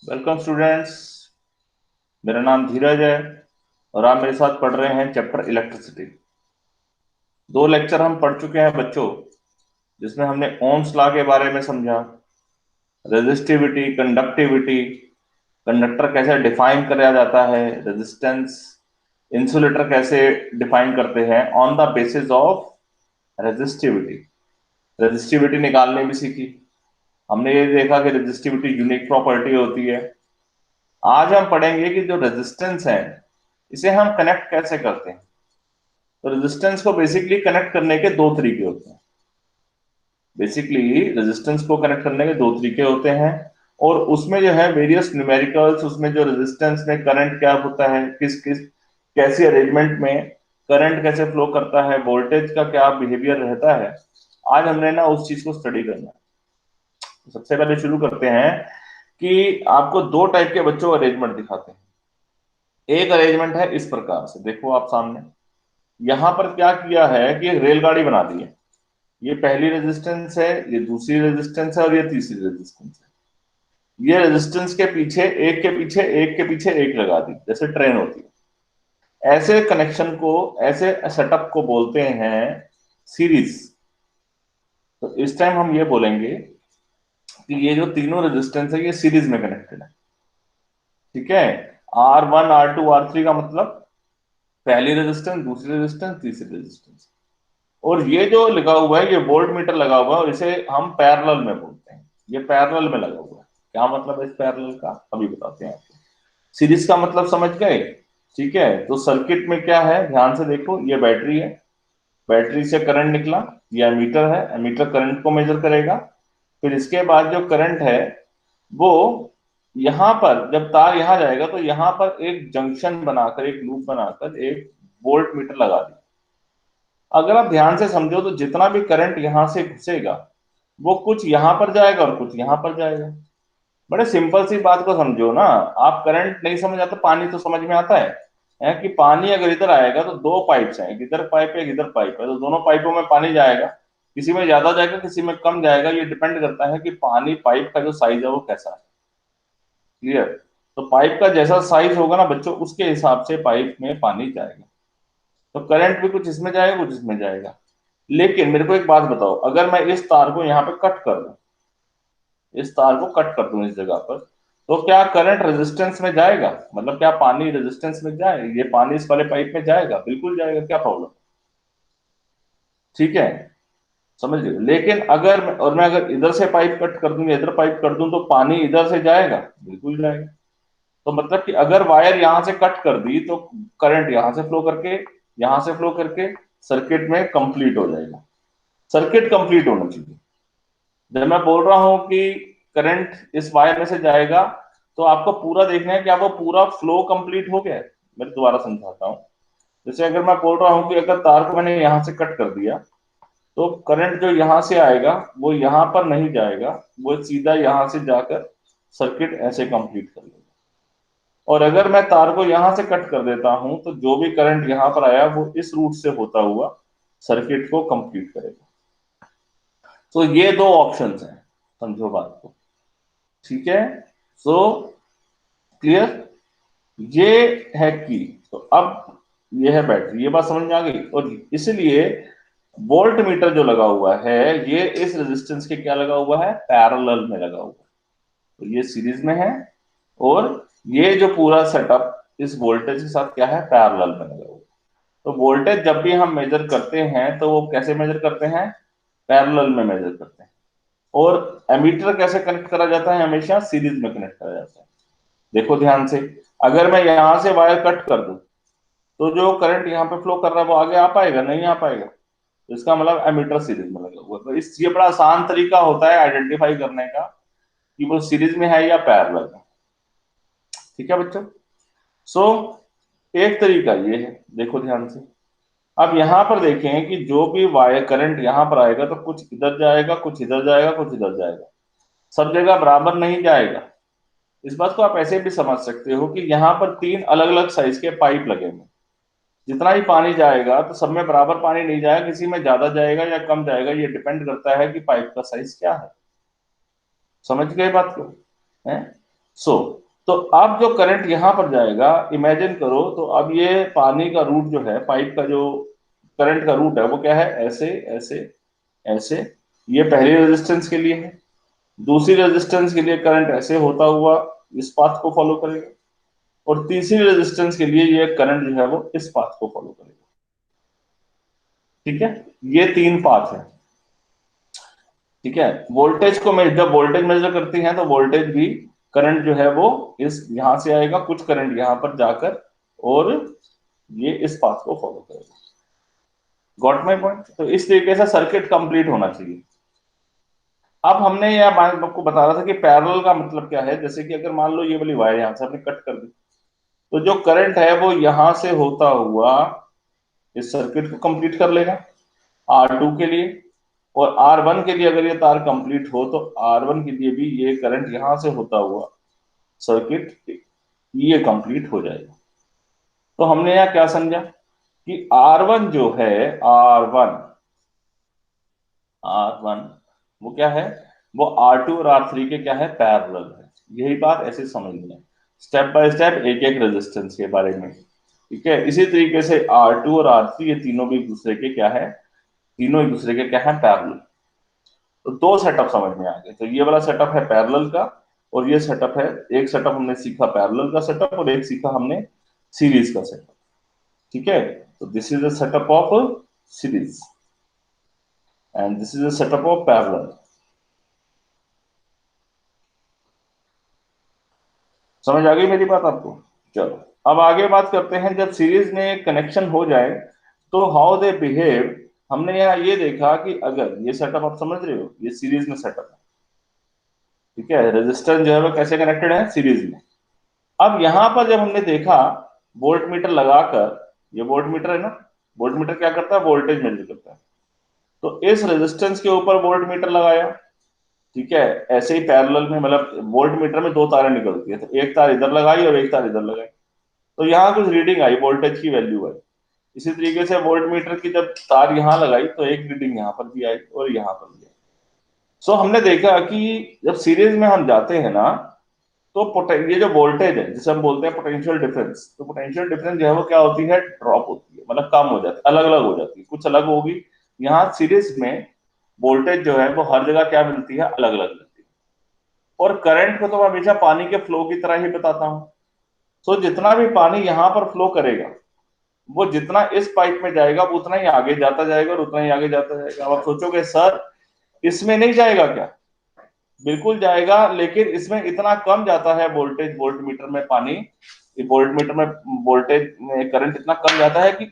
Welcome students. मेरा नाम धीरज है और आप मेरे साथ पढ़ रहे हैं चैप्टर इलेक्ट्रिसिटी। दो लेक्चर हम पढ़ चुके हैं बच्चों, जिसमें हमने ओम्स लॉ के बारे में समझा, रेजिस्टिविटी, कंडक्टिविटी, कंडक्टर कैसे डिफाइन किया जाता है, रेजिस्टेंस, इंसुलेटर कैसे डिफाइन करते हैं on the basis of resistivity. Resistivity निकालने भी सीखी। हमने ये देखा कि रेजिस्टिविटी यूनिक प्रॉपर्टी होती है। आज हम पढ़ेंगे कि जो रेजिस्टेंस है इसे हम कनेक्ट कैसे करते हैं। तो रेजिस्टेंस को बेसिकली कनेक्ट करने के दो तरीके होते हैं। बेसिकली रेजिस्टेंस को कनेक्ट करने के दो तरीके होते हैं, और उसमें जो है वेरियस न्यूमेरिकल्स, उसमें जो रेजिस्टेंस में करंट क्या होता है, किस किस कैसी अरेंजमेंट में करंट कैसे फ्लो करता है, वोल्टेज का क्या बिहेवियर रहता है, आज हमने ना उस चीज को स्टडी करना है। तो सबसे पहले शुरू करते हैं कि आपको दो टाइप के बच्चों को अरेंजमेंट दिखाते हैं। एक अरेंजमेंट है इस प्रकार से, देखो आप सामने यहां पर क्या किया है कि एक रेलगाड़ी बना दी है। ये पहली रेजिस्टेंस है, ये दूसरी रेजिस्टेंस है और ये तीसरी रेजिस्टेंस है। ये रेजिस्टेंस के पीछे एक के पीछे एक के पीछे एक लगा दी, जैसे ट्रेन होती है। ऐसे कनेक्शन को, ऐसे सेटअप को बोलते हैं सीरीज। तो इस टाइम हम ये बोलेंगे कि ये जो तीनों रेजिस्टेंस है ये सीरीज में कनेक्टेड है। ठीक है। R1 R2 R3 का मतलब पहली रेजिस्टेंस, दूसरी रेजिस्टेंस, तीसरी रेजिस्टेंस। और ये जो लगा हुआ है ये वोल्ट मीटर लगा हुआ है, और इसे हम पैरेलल में बोलते हैं। ये पैरेलल में लगा हुआ है। क्या मतलब है इस पैरेलल का, अभी बताते हैं आपको। सीरीज का मतलब समझ गए। ठीक है, तो सर्किट में क्या है ध्यान से देखो, ये बैटरी है, बैटरी से करंट निकला, ये एमीटर है, एमीटर करंट को मेजर करेगा। फिर इसके बाद जो करंट है वो यहां पर, जब तार यहां जाएगा तो यहां पर एक जंक्शन बनाकर, एक लूप बनाकर एक वोल्ट मीटर लगा दिया। अगर आप ध्यान से समझो तो जितना भी करंट यहां से घुसेगा वो कुछ यहां पर जाएगा और कुछ यहां पर जाएगा। बड़े सिंपल सी बात को समझो ना। आप करंट नहीं समझ आता, पानी तो समझ में आता है कि पानी अगर इधर आएगा तो दो पाइप्स हैं, एक इधर पाइप है एक इधर पाइप है, तो दोनों पाइपों में पानी जाएगा। किसी में ज्यादा जाएगा किसी में कम जाएगा, ये डिपेंड करता है कि पानी पाइप का जो साइज है वो कैसा है। क्लियर। तो पाइप का जैसा साइज होगा ना बच्चों, उसके हिसाब से पाइप में पानी जाएगा। तो करंट भी कुछ इसमें जाएगा कुछ इसमें जाएगा। लेकिन मेरे को एक बात बताओ, अगर मैं इस तार को यहाँ पे कट कर दूं, इस तार को कट कर दूं इस जगह पर, तो क्या करंट रेजिस्टेंस में जाएगा? मतलब क्या पानी रेजिस्टेंस में जाए, ये पानी इस वाले पाइप में जाएगा? बिल्कुल जाएगा, क्या प्रॉब्लम। ठीक है, समझ लो। लेकिन अगर मैं अगर इधर से पाइप कट कर दूं या इधर पाइप कर दूं तो पानी इधर से जाएगा? बिल्कुल जाएगा। तो मतलब कि अगर वायर यहां से कट कर दी तो करंट यहां से फ्लो करके, यहां से फ्लो करके सर्किट में कंप्लीट हो जाएगा। सर्किट कंप्लीट होना चाहिए। जब मैं बोल रहा हूं कि करंट इस वायर में से जाएगा, तो आपको पूरा देखना है कि आपको पूरा फ्लो कंप्लीट हो गया है। मैं दोबारा समझाता हूँ। जैसे अगर मैं बोल रहा हूँ कि अगर तार को मैंने यहां से कट कर दिया, तो करंट जो यहां से आएगा वो यहां पर नहीं जाएगा, वो सीधा यहां से जाकर सर्किट ऐसे कंप्लीट कर लेगा। और अगर मैं तार को यहां से कट कर देता हूं तो जो भी करंट यहां पर आया वो इस रूट से होता हुआ सर्किट को कंप्लीट करेगा। तो ये दो ऑप्शंस हैं, समझो बात को। ठीक है, सो क्लियर। ये है की। तो अब ये है बैटरी, ये बात समझ में आ गई। और इसलिए वोल्ट मीटर जो लगा हुआ है ये इस रेजिस्टेंस के क्या लगा हुआ है, पैरेलल में लगा हुआ है। तो ये सीरीज में है, और ये जो पूरा सेटअप इस वोल्टेज के साथ क्या है, पैरेलल में लगा हुआ है। तो वोल्टेज जब भी हम मेजर करते हैं तो वो कैसे मेजर करते हैं, पैरेलल में मेजर करते हैं। और एमीटर कैसे कनेक्ट करा जाता है, हमेशा सीरीज में कनेक्ट करा जाता है। देखो ध्यान से, अगर मैं यहां से वायर कट कर दूं तो जो करंट यहाँ पे फ्लो कर रहा है वो आगे आ पाएगा? नहीं आ पाएगा। तो इसका मतलब एमीटर सीरीज में लगा हुआ है। तो इस ये बड़ा आसान तरीका होता है आइडेंटिफाई करने का कि वो सीरीज में है या पैरेलल में। ठीक है बच्चों। सो एक तरीका ये है, देखो ध्यान से। अब यहां पर देखें कि जो भी वायर करंट यहां पर आएगा तो कुछ इधर जाएगा कुछ इधर जाएगा कुछ इधर जाएगा, सब जगह बराबर नहीं जाएगा। इस बात को आप ऐसे भी समझ सकते हो कि यहाँ पर तीन अलग अलग साइज के पाइप लगे हुए हैं। जितना ही पानी जाएगा तो सब में बराबर पानी नहीं जाएगा, किसी में ज्यादा जाएगा या कम जाएगा, ये डिपेंड करता है कि पाइप का साइज क्या है। समझ गए बात को? है। सो तो अब जो करंट यहां पर जाएगा, इमेजिन करो, तो अब ये पानी का रूट जो है, पाइप का जो करंट का रूट है वो क्या है, ऐसे ऐसे ऐसे। ये पहली रेजिस्टेंस के लिए है। दूसरी रेजिस्टेंस के लिए करंट ऐसे होता हुआ इस पाथ को फॉलो करेगा, और तीसरी रेजिस्टेंस के लिए ये करंट जो है वो इस पाथ को फॉलो करेगा। ठीक है, ये तीन पाथ है। ठीक है, वोल्टेज को मैं जब वोल्टेज मेजर करती हैं तो वोल्टेज भी, करंट जो है वो इस यहां से आएगा, कुछ करंट यहां पर जाकर, और ये इस पाथ को फॉलो करेगा। Got my point? तो इस तरीके से सर्किट कंप्लीट होना चाहिए। अब हमने यह आपको बता रहा था कि पैरेलल का मतलब क्या है। जैसे कि अगर मान लो ये वाली वायर यहां से हमने कट कर दी, तो जो करंट है वो यहां से होता हुआ इस सर्किट को कंप्लीट कर लेगा R2 के लिए, और R1 के लिए अगर ये तार कंप्लीट हो तो R1 के लिए भी ये करंट यहां से होता हुआ सर्किट ये कंप्लीट हो जाएगा। तो हमने यह क्या समझा कि R1 जो है, R1 R1 वो क्या है, वो R2 और R3 के क्या है, पैरेलल है। यही बात ऐसे समझनी है, स्टेप बाय स्टेप, एक एक रेजिस्टेंस के बारे में। ठीक है, इसी तरीके से R2 और R3 ये तीनों भी एक दूसरे के क्या है, तीनों एक दूसरे के क्या है, पैरेलल। तो दो सेटअप समझ में आ गए। तो ये वाला सेटअप है पैरेलल का, और ये सेटअप है, एक सेटअप हमने सीखा पैरेलल का सेटअप, और एक सीखा हमने सीरीज का सेटअप। ठीक है, तो this is the setup of series and this is the setup of parallel. समझ आ गई मेरी बात आपको? चलो, अब आगे बात करते हैं, जब सीरीज में कनेक्शन हो जाए तो हाउ दे बिहेव। हमने यहाँ ये देखा कि अगर ये सेटअप आप समझ रहे हो, ये सीरीज में सेटअप है। ठीक है, रेजिस्टर जो है वो कैसे कनेक्टेड है, सीरीज में। अब यहां पर जब हमने देखा वोल्ट मीटर लगाकर, ये वोल्ट मीटर है ना, वोल्ट मीटर क्या करता है, वोल्टेज मेजर करता है। तो इस रेजिस्टेंस के ऊपर वोल्ट मीटर लगाया। ठीक है, ऐसे ही पैरेलल में, मतलब वोल्ट मीटर में दो तारें निकलती है, तो एक तार इधर लगाई और एक तार इधर लगाई, तो यहाँ कुछ रीडिंग आई, वोल्टेज की वैल्यू आई। इसी तरीके से वोल्ट मीटर की जब तार यहाँ लगाई तो एक रीडिंग यहाँ पर भी आई और यहाँ पर भी आई। सो हमने देखा कि जब सीरीज में हम जाते हैं ना, तो ये जो वोल्टेज है जिसे हम बोलते हैं पोटेंशियल डिफरेंस, तो पोटेंशियल डिफरेंस जो है वो क्या होती है, ड्रॉप होती है, मतलब कम हो जाती है, अलग अलग हो जाती है, कुछ अलग होगी। यहाँ सीरीज में वोल्टेज जो है वो हर जगह क्या मिलती है, अलग अलग मिलती है। और करंट को तो मैं हमेशा पानी के फ्लो की तरह ही बताता हूँ। तो जितना भी पानी यहाँ पर फ्लो करेगा, वो जितना इस पाइप में जाएगा वो उतना ही आगे जाता जाएगा, और उतना ही आगे जाता जाएगा। अब आप सोचोगे सर इसमें नहीं जाएगा क्या? बिल्कुल जाएगा, लेकिन इसमें इतना कम जाता है वोल्टेज, वोल्ट मीटर में पानी, वोल्ट मीटर में वोल्टेज में करंट इतना कम जाता है कि,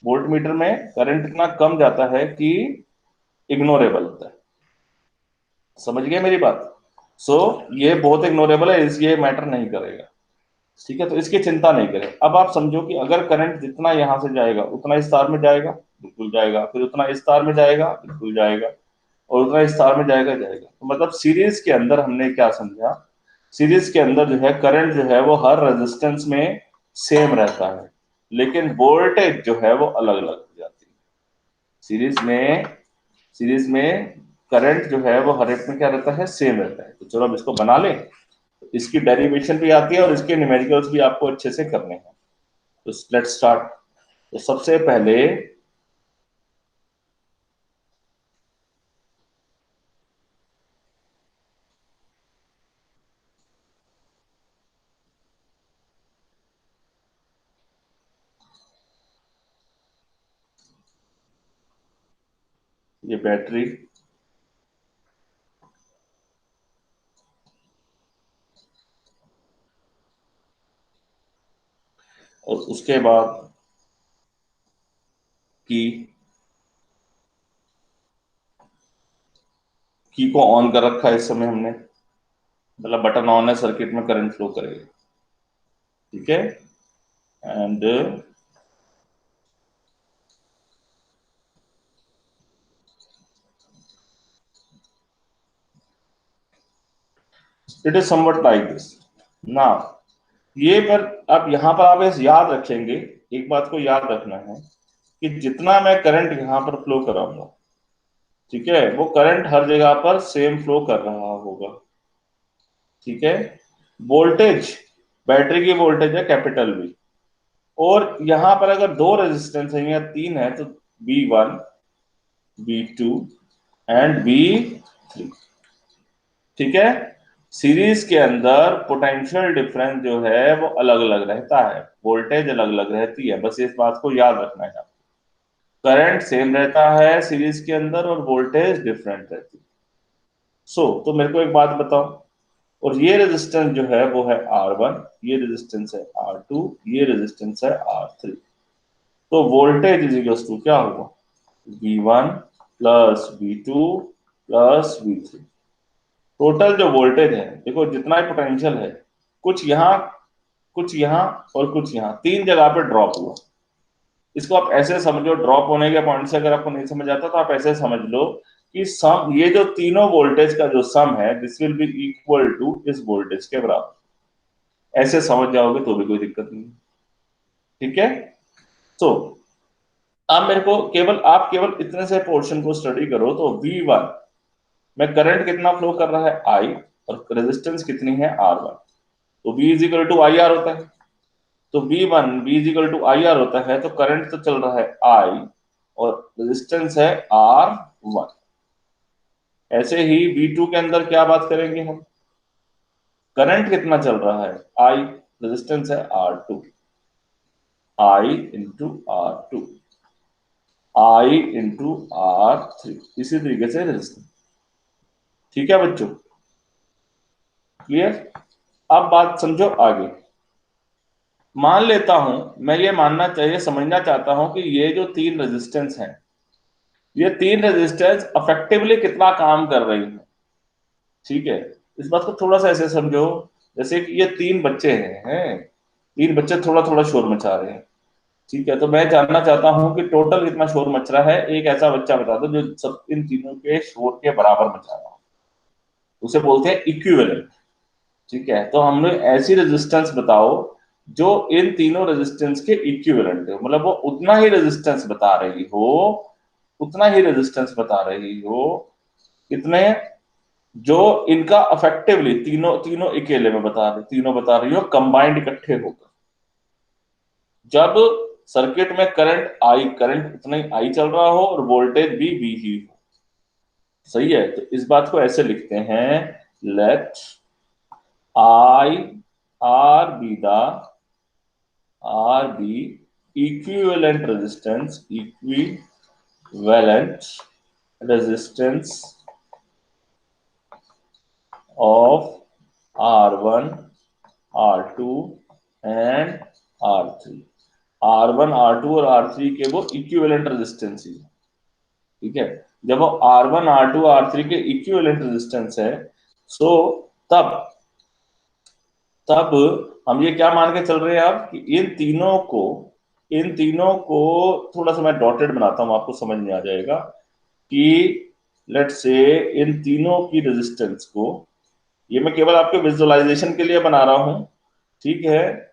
वोल्ट मीटर में करंट इतना कम जाता है कि इग्नोरेबल होता है। समझ गए मेरी बात? सो ये बहुत इग्नोरेबल है, इस ये मैटर नहीं करेगा। ठीक है, तो इसकी चिंता नहीं करें। अब आप समझो कि अगर करंट जितना यहां से जाएगा उतना इस तार में जाएगा, बिल्कुल जाएगा, फिर उतना इस तार में जाएगा, बिल्कुल जाएगा, और उतना इस तार में जाएगा, जाएगा। तो मतलब सीरीज के अंदर हमने क्या समझा, सीरीज के अंदर जो है करंट जो है वो हर रेजिस्टेंस में सेम रहता है, लेकिन वोल्टेज जो है वो अलग अलग हो जाती है। सीरीज में, सीरीज में करंट जो है वो हर एक में क्या रहता है, सेम रहता है। तो चलो अब इसको बना लें। इसकी डेरिवेशन भी आती है और इसके न्यूमेरिकल्स भी आपको अच्छे से करने हैं। तो लेट्स स्टार्ट। तो सबसे पहले ये बैटरी, और उसके बाद की की को ऑन कर रखा है इस समय हमने, मतलब बटन ऑन है, सर्किट में करंट फ्लो करेगा। ठीक है, and it is something like this now. ये पर अब यहाँ पर आप इस याद रखेंगे, एक बात को याद रखना है कि जितना मैं करंट यहाँ पर फ्लो कराऊंगा, ठीक है, वो करंट हर जगह पर सेम फ्लो कर रहा होगा। ठीक है। वोल्टेज, बैटरी की वोल्टेज है कैपिटल वी, और यहां पर अगर दो रेजिस्टेंस है या तीन है तो V1, V2 एंड V3। ठीक है। सीरीज के अंदर पोटेंशियल डिफरेंस जो है वो अलग अलग रहता है, वोल्टेज अलग अलग रहती है, बस इस बात को याद रखना है। करंट सेम रहता है सीरीज के अंदर और वोल्टेज डिफरेंट रहती है। तो मेरे को एक बात बताओ, और ये रेजिस्टेंस जो है वो है R1, ये रेजिस्टेंस है R2, ये रेजिस्टेंस है R3। तो वोल्टेज इज इक्वल टू क्या होगा, V1 plus V2 plus V3। Total जो वोल्टेज है, देखो जितना ही पोटेंशियल है, कुछ यहाँ, कुछ यहाँ और कुछ यहाँ, तीन जगह पे ड्रॉप हुआ। इसको आप ऐसे समझो, ड्रॉप होने के पॉइंट से अगर आपको नहीं समझ आता तो आप ऐसे समझ लो कि सम, ये जो तीनों वोल्टेज का जो सम है, this will be equal to इस वोल्टेज के बराबर। ऐसे समझ जाओगे तो भी कोई दिक्कत नहीं। ठीक है। तो आप मेरे को केवल, आप केवल इतने से पोर्शन को स्टडी करो तो V1 में करंट कितना फ्लो कर रहा है I, और रेजिस्टेंस कितनी है R1। तो V is equal to I R होता है। तो V is equal to I R होता है, तो करंट तो चल रहा है I और रेजिस्टेंस है R1। ऐसे ही V2 के अंदर क्या बात करेंगे हम, करंट कितना चल रहा है I, रेजिस्टेंस है R2, I into R2, I into R3, इसी तरीके से रेजिस्टेंस। ठीक है बच्चों, क्लियर। अब बात समझो आगे। मान लेता हूं, मैं ये मानना चाहिए, समझना चाहता हूं कि ये जो तीन रेजिस्टेंस हैं, ये तीन रेजिस्टेंस अफेक्टिवली कितना काम कर रही हैं। ठीक है। इस बात को थोड़ा सा ऐसे समझो, जैसे कि ये तीन बच्चे हैं, तीन बच्चे थोड़ा थोड़ा शोर मचा रहे हैं। ठीक है। तो मैं जानना चाहता हूं कि टोटल कितना शोर मच रहा है, एक ऐसा बच्चा बता दो जो सब इन तीनों के शोर के बराबर मचा रहा हो, उसे बोलते हैं इक्विवेलेंट। ठीक है। तो हमने ऐसी रेजिस्टेंस बताओ जो इन तीनों रेजिस्टेंस के इक्विवेलेंट हो, मतलब वो उतना ही रेजिस्टेंस बता रही हो, उतना ही रेजिस्टेंस बता रही हो, कितने, जो इनका अफेक्टिवली तीनों तीनों अकेले में बता रही, तीनों बता रही हो कंबाइंड इकट्ठे होकर। जब सर्किट में करंट उतना ही आई चल रहा हो और वोल्टेज भी वी ही हो। सही है। तो इस बात को ऐसे लिखते हैं, let I R be equivalent resistance, equivalent resistance of R1, R2 and R3। R1, R2 और R3 के वो इक्विवेलेंट रेजिस्टेंस ही है। ठीक है। जब वो R1, R2, R3 के इक्विवेलेंट रेजिस्टेंस है, सो तब तब हम ये क्या मान के चल रहे हैं अब कि इन तीनों को थोड़ा सा मैं डॉटेड बनाता हूं, आपको समझ में आ जाएगा कि लेट से इन तीनों की रेजिस्टेंस को, ये मैं केवल आपके विजुअलाइजेशन के लिए बना रहा हूं। ठीक है।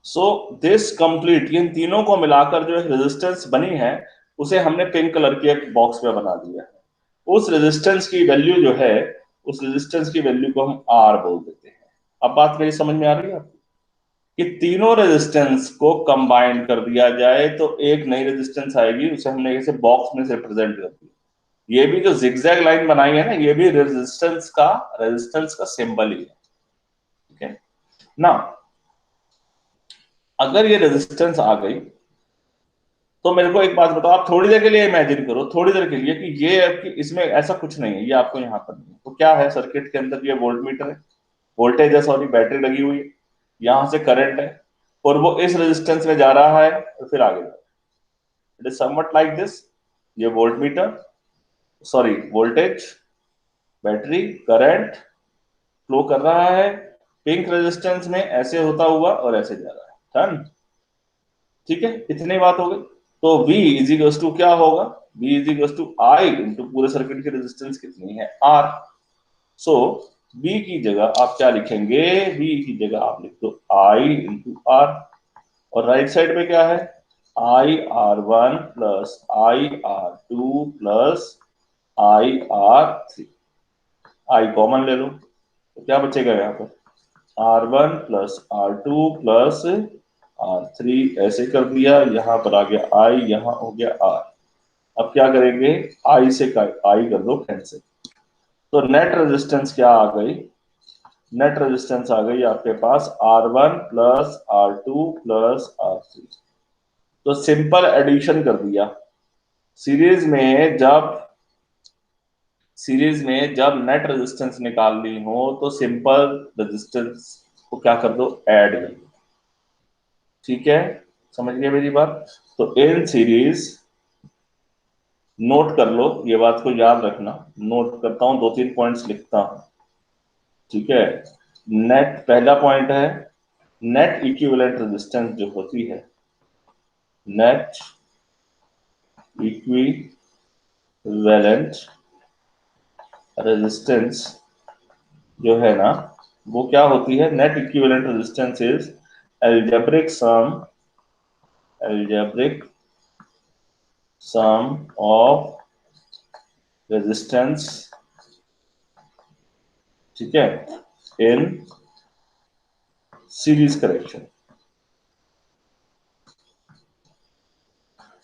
सो दिस कंप्लीट, इन तीनों को मिलाकर जो एक रेजिस्टेंस बनी है, उसे हमने पिंक कलर के एक बॉक्स में बना दिया है। उस रेजिस्टेंस की वैल्यू जो है, उस रेजिस्टेंस की वैल्यू को हम आर बोल देते हैं। अब बात मेरी समझ में आ रही है आपको, कि तीनों रेजिस्टेंस को कंबाइन कर दिया जाए तो एक नई रेजिस्टेंस आएगी, उसे हमने ऐसे बॉक्स में से रिप्रेजेंट कर दिया। ये भी जो जिगजैग लाइन बनाई है ना, ये भी रेजिस्टेंस का सिंबल ही है। ठीक है ना। अगर ये रेजिस्टेंस आ गई तो मेरे को एक बात बताओ, आप थोड़ी देर के लिए इमेजिन करो, थोड़ी देर के लिए, कि ये आपकी, इसमें ऐसा कुछ नहीं है, ये आपको यहाँ पर नहीं है, तो क्या है सर्किट के अंदर, ये वोल्ट मीटर है, वोल्टेज है, सॉरी, बैटरी लगी हुई है, यहां से करंट है, और वो इस रेजिस्टेंस में जा रहा है और फिर आगे जा रहा है। It is something like this. ये voltmeter, sorry voltage, battery, current flow कर रहा है पिंक रेजिस्टेंस में, ऐसे होता हुआ और ऐसे जा रहा है। डन। ठीक है, इतनी बात हो गई। तो V इज इक्वल टू क्या होगा, V is equal to I into पूरे सर्किट की रेजिस्टेंस कितनी है R। सो बी की जगह आप क्या लिखेंगे, बी की जगह आप लिख दो आई इंटू आर, और राइट साइड में क्या है, I R one plus I R two plus I R three. I common ले लो तो क्या बचेगा यहाँ पर, R one plus R two plus R three, ऐसे कर दिया, यहाँ पर आ गया आई, यहाँ हो गया आर। अब क्या करेंगे, आई से आई कर दो कैंसिल, तो नेट रेजिस्टेंस क्या आ गई, नेट रेजिस्टेंस आ गई आपके पास R one plus R two plus R three. तो सिंपल एडिशन कर दिया। सीरीज में जब सीरीज में जब नेट रेजिस्टेंस निकालनी हो तो सिंपल रेजिस्टेंस को क्या कर दो, ऐड कर दो। ठीक है, समझ गए मेरी बात। तो इन सीरीज, नोट कर लो ये बात को याद रखना, नोट करता हूं, दो तीन पॉइंट्स लिखता हूं। ठीक है, नेट पहला पॉइंट है, नेट इक्विवेलेंट रेजिस्टेंस जो होती है, नेट इक्विवेलेंट रेजिस्टेंस जो है ना, वो क्या होती है, net equivalent resistance is algebraic sum algebraic sum of resistance, ठीक है, इन सीरीज कनेक्शन।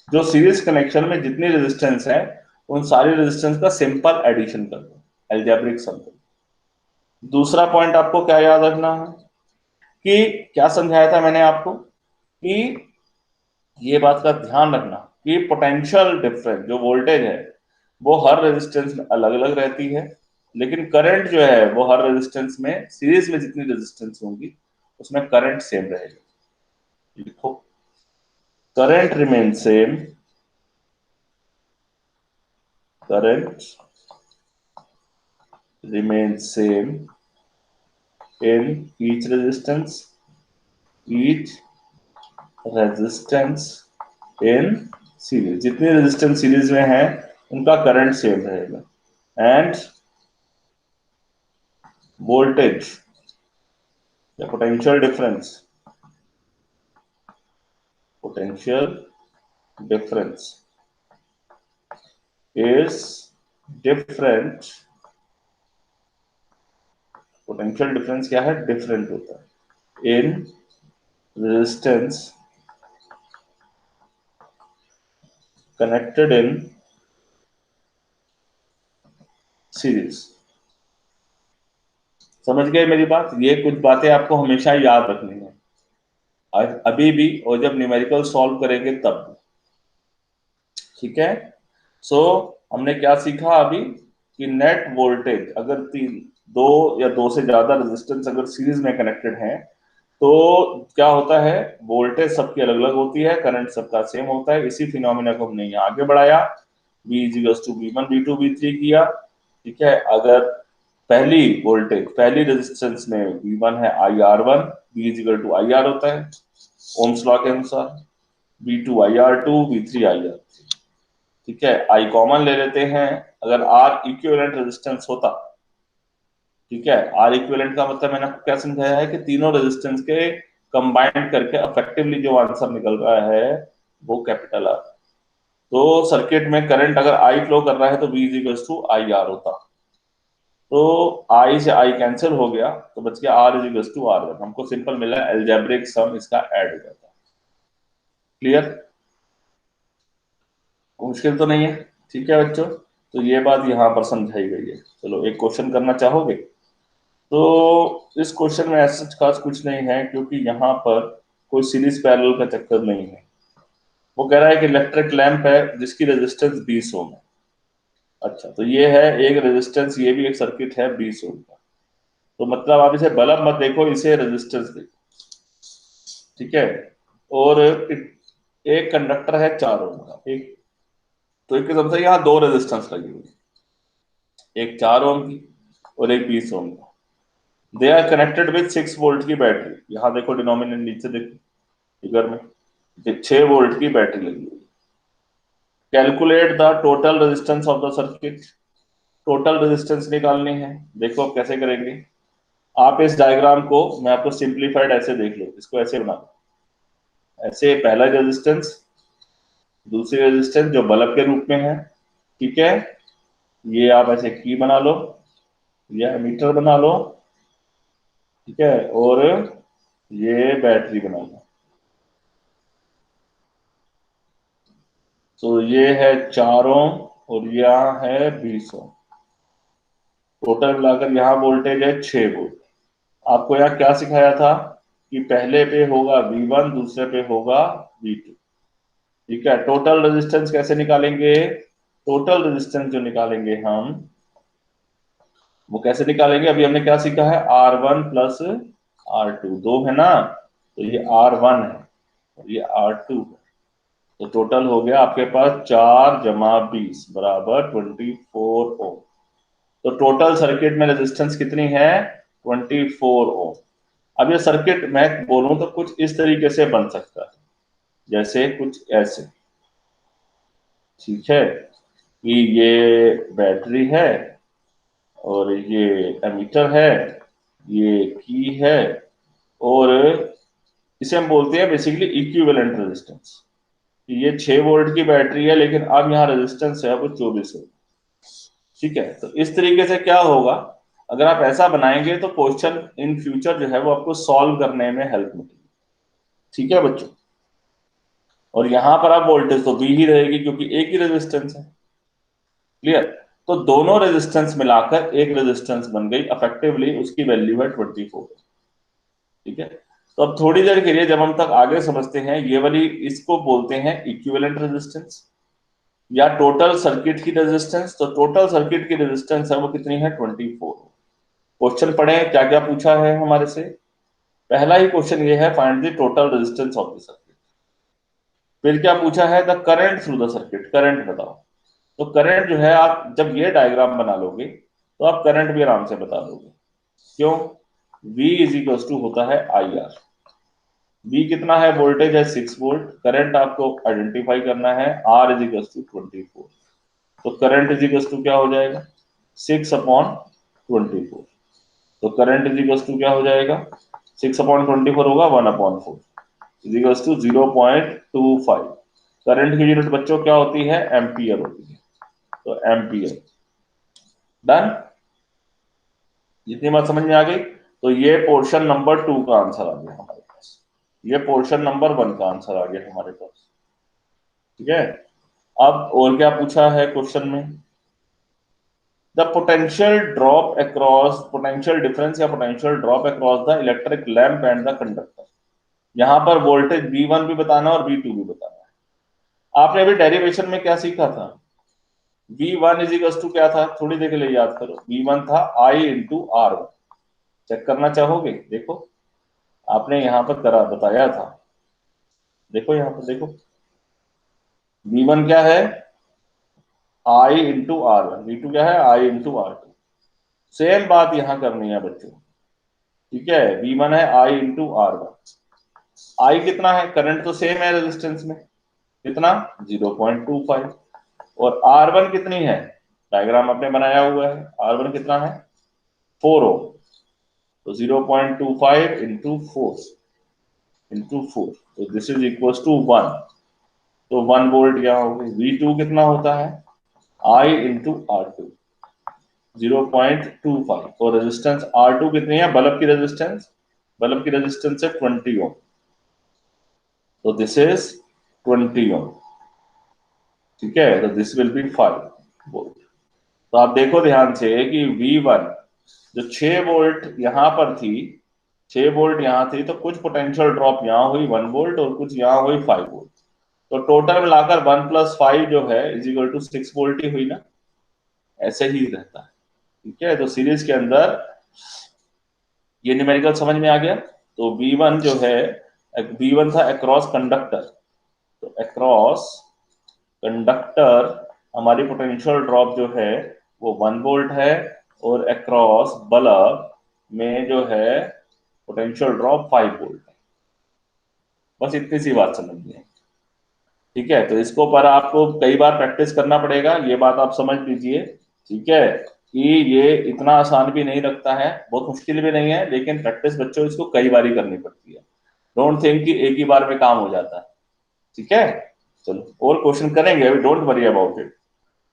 जो सीरीज कनेक्शन में जितनी रेजिस्टेंस है उन सारी रेजिस्टेंस का सिंपल एडिशन कर दो, एल्जेब्रिक सम। दूसरा पॉइंट आपको क्या याद रखना है, कि क्या समझाया था मैंने आपको, कि ये बात का ध्यान रखना कि पोटेंशियल डिफरेंस जो वोल्टेज है वो हर रेजिस्टेंस में अलग अलग रहती है, लेकिन करंट जो है वो हर रेजिस्टेंस में, सीरीज में जितनी रेजिस्टेंस होंगी उसमें करंट सेम रहेगा। लिखो, current remain same, current remain same in each resistance in series, जितनी रेजिस्टेंस सीरीज में है उनका करंट सेम रहेगा, एंड वोल्टेज या potential difference is different, potential difference क्या है, डिफरेंट होता है in resistance connected in series. समझ गए मेरी बात, ये कुछ बातें आपको हमेशा याद रखनी है, अभी भी और जब न्यूमेरिकल सॉल्व करेंगे तब भी। ठीक है, सो हमने क्या सीखा अभी, कि नेट वोल्टेज अगर तीन, दो या दो से ज्यादा रेजिस्टेंस अगर सीरीज में कनेक्टेड हैं तो क्या होता है, वोल्टेज सबकी अलग अलग होती है, करंट सबका सेम होता है। इसी फिनोमिना को हमने यहाँ आगे बढ़ाया, V equals to V1 V2 V3 किया। ठीक है, अगर पहली वोल्टेज पहली रेजिस्टेंस में V1 है IR1, V equal to IR होता है ओम्स लॉ के अनुसार, V2 IR2 V3 IR3। ठीक है, आई कॉमन ले लेते हैं, अगर आर इक्विवेलेंट रेजिस्टेंस होता, ठीक है, आर इक्विवेलेंट का मतलब मैंने आपको क्या समझाया है, कि तीनों रेजिस्टेंस के कंबाइंड करके इफेक्टिवली जो आंसर निकल रहा है वो कैपिटल आर। तो सर्किट में करंट अगर आई फ्लो कर रहा है तो V is equal to I R होता, तो आई से आई कैंसिल हो गया तो बच गया R is equal to R one. हमको सिंपल मिला एल्जेब्रिक सम इसका ऐड हो जाता। क्लियर, मुश्किल तो नहीं है। ठीक है बच्चों, तो ये बात यहाँ पर समझाई गई है। चलो एक क्वेश्चन करना चाहोगे, तो इस क्वेश्चन में ऐसा खास कुछ नहीं है, क्योंकि यहाँ पर कोई सीरीज पैरेलल का चक्कर नहीं है। वो कह रहा है कि इलेक्ट्रिक लैंप है जिसकी रेजिस्टेंस 20 ओम है। अच्छा, तो ये है एक रेजिस्टेंस, ये भी एक सर्किट है 20 ओम का, तो मतलब आप इसे बल्ब मत देखो, इसे रेजिस्टेंस देखो। ठीक है, और एक कंडक्टर है 4 ओम का, एक, तो एक किस्म से यहाँ दो रेजिस्टेंस लगी हुई, एक 4 ओम की और एक 20 ओम का। They are connected with 6 volt की बैटरी। यहाँ देखो डिनोमिनेटर नीचे देखो फिगर में, 6 वोल्ट की बैटरी लगी हुई। Calculate the total resistance of the circuit, total resistance निकालनी है। देखो आप कैसे करेंगे। आप इस डायग्राम को, मैं आपको सिंप्लीफाइड ऐसे देख लो, इसको ऐसे बना लो। ऐसे पहला रेजिस्टेंस, दूसरी रेजिस्टेंस जो बल्ब के रूप में है, ठीक है, ये आप ऐसे की बना लो, ये मीटर बना लो, ठीक है, और ये बैटरी बना लो। तो ये है 4 ओम और यहाँ है 20 ओम। टोटल मिलाकर यहाँ वोल्टेज है 6 वोल्ट। आपको यहाँ क्या सिखाया था कि पहले पे होगा V1, दूसरे पे होगा V2। ठीक है, टोटल रेजिस्टेंस कैसे निकालेंगे? टोटल रेजिस्टेंस जो निकालेंगे हम, वो कैसे निकालेंगे? अभी हमने क्या सीखा है, R1 प्लस R2, दो है ना, तो ये R1 है और ये R2 है। तो टोटल हो गया आपके पास 4 + 20 बराबर 24 ओम। तो टोटल सर्किट में रेजिस्टेंस कितनी है? 24 ओम। अब ये सर्किट मैं बोलूं तो कुछ इस तरीके से बन सकता है, जैसे कुछ ऐसे, ठीक है, कि ये बैटरी है और ये एमीटर है, ये की है, और इसे हम बोलते हैं बेसिकली इक्विवेलेंट रेजिस्टेंस। ये 6 वोल्ट की बैटरी है, लेकिन अब यहाँ रेजिस्टेंस है वो 24 है। ठीक है, तो इस तरीके से क्या होगा, अगर आप ऐसा बनाएंगे तो क्वेश्चन इन फ्यूचर जो है वो आपको सॉल्व करने में हेल्प मिलेगी। ठीक है बच्चों, और यहां पर आप वोल्टेज तो भी ही रहेगी क्योंकि एक ही रेजिस्टेंस है। क्लियर? तो दोनों रेजिस्टेंस मिलाकर एक रेजिस्टेंस बन गई, अफेक्टिवली उसकी वैल्यू है 24। ठीक है, तो अब थोड़ी देर के लिए जब हम तक आगे समझते हैं, ये वाली इसको बोलते हैं इक्विवेलेंट रेजिस्टेंस या टोटल सर्किट की रेजिस्टेंस। तो टोटल सर्किट की रेजिस्टेंस है वो कितनी है? 24। क्वेश्चन पढ़े क्या क्या पूछा है हमारे से। पहला ही क्वेश्चन ये है, find the total resistance of the circuit. फिर क्या पूछा है? The current through the circuit, current बताओ। तो करंट जो है, आप जब ये डायग्राम बना लोगे तो आप करंट भी आराम से बता दोगे। क्यों? V इज इक्वल टू होता है IR। V कितना है? वोल्टेज है 6 वोल्ट। करंट आपको आइडेंटिफाई करना है, R इज इक्वल टू 24। तो करंट इज इक्वल टू क्या हो जाएगा? 6/24। तो करंट इज इक्वल टू क्या हो जाएगा? 6/24 होगा 1/4 इज इक्वल टू 0.25। करंट की यूनिट बच्चों क्या होती है? एम्पियर होती है। तो एम्पियर। डन? जितनी बात समझ में आ गई, तो ये पोर्शन नंबर 2 का आंसर आ गया हमारे पास, ये पोर्शन नंबर 1 का आंसर आ गया हमारे पास। ठीक है, अब और क्या पूछा है क्वेश्चन में? The potential drop across, potential difference या potential drop across the electric lamp and the conductor. यहां पर वोल्टेज V1 भी बताना और V2 भी बताना है। आपने अभी डेरिवेशन में क्या सीखा था? V1 इज इक्वल टू क्या था? थोड़ी देर के लिए याद करो। V1 था I इंटू R1। चेक करना चाहोगे? देखो, आपने यहां पर करा बताया था, देखो यहां पर देखो, V1 क्या है? I into R1। V2 क्या है? I into R2। सेम बात यहां करनी है बच्चों। ठीक है, V1 है I इंटू R1। I कितना है? करंट तो सेम है रेजिस्टेंस में, कितना? 0.25। और R1 कितनी है? डायग्राम आपने बनाया हुआ है, R1 कितना है? 4 ओम। तो 0.25 इंटू 4 तो दिस इज इक्वल टू 1। तो 1 वोल्ट क्या होगी? V2 कितना होता है? I into R2, 0.25। और रेजिस्टेंस R2 कितनी है? बल्ब की रेजिस्टेंस, बल्ब की रेजिस्टेंस है 20 ओम। तो दिस इज 20 ओम। ठीक है, तो दिस विल बी 5 वोल्ट। तो आप देखो ध्यान से कि V1 जो 6 वोल्ट यहां पर थी, 6 वोल्ट यहां थी, तो कुछ पोटेंशियल ड्रॉप यहां हुई 1 वोल्ट और कुछ यहां हुई 5 वोल्ट। तो टोटल मिलाकर 1 + 5 जो है इज इक्वल टू 6 वोल्ट ही हुई ना, ऐसे ही रहता है। ठीक है, तो सीरीज के अंदर ये न्यूमेरिकल समझ में आ गया। तो V1 जो है, V1 था अक्रॉस कंडक्टर, तो अक्रॉस कंडक्टर हमारी पोटेंशियल ड्रॉप जो है वो 1 वोल्ट है, और अक्रॉस बल्ब में जो है पोटेंशियल ड्रॉप 5 वोल्ट है। बस इतनी सी बात समझनी है। ठीक है, तो इसको पर आपको कई बार प्रैक्टिस करना पड़ेगा, ये बात आप समझ लीजिए। ठीक है, कि ये इतना आसान भी नहीं लगता है, बहुत मुश्किल भी नहीं है, लेकिन प्रैक्टिस बच्चों इसको कई बार करनी पड़ती है। डोंट थिंक कि एक ही बार में काम हो जाता है। ठीक है, चलो और क्वेश्चन करेंगे अभी, don't worry about it.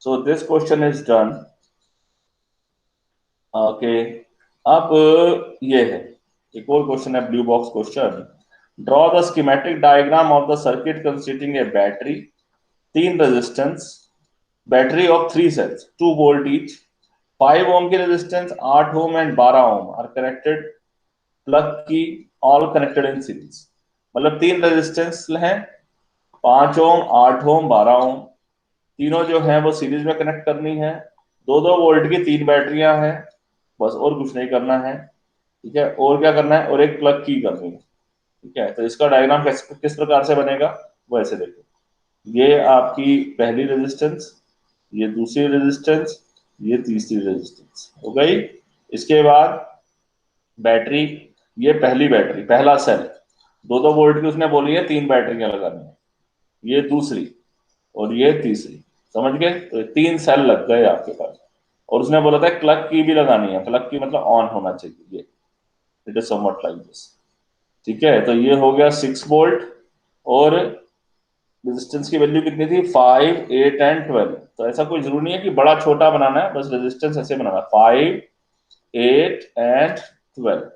So this question is done. Okay, अब ये है, एक और क्वेश्चन है, blue box question. Draw the schematic diagram of the circuit consisting a battery, तीन resistance, battery of three cells 2 volt each, 5 ohm की resistance, 8 ohm and 12 ohm are connected, plug key, all connected in series. मतलब तीन resistance हैं, 5 ओम, 8 ओम, 12 ओम, तीनों जो है वो series में कनेक्ट करनी है। 2-2 वोल्ट की तीन बैटरियां हैं, बस और कुछ नहीं करना है। ठीक है, और क्या करना है, और एक प्लग की करनी है। ठीक है, तो इसका डायग्राम किस प्रकार से बनेगा वो ऐसे देखो। ये आपकी पहली रेजिस्टेंस, ये दूसरी रेजिस्टेंस, ये तीसरी रेजिस्टेंस हो गई। इसके बाद बैटरी, ये पहली बैटरी, पहला सेल, 2-2 वोल्ट की उसने बोली है, तीन बैटरियां लगानी है, ये दूसरी और ये तीसरी। समझ गए, तो तीन सेल लग गए आपके पास। और उसने बोला था क्लग की भी लगानी है, प्लग की मतलब ऑन होना चाहिए, ये it is something like this. ठीक है, तो ये हो गया 6 वोल्ट, और रेजिस्टेंस की वैल्यू कितनी थी, 5, 8 एंड 12। तो ऐसा कोई जरूरी नहीं है कि बड़ा छोटा बनाना है, बस रेजिस्टेंस ऐसे बनाना है, 5, 8 एंड 12।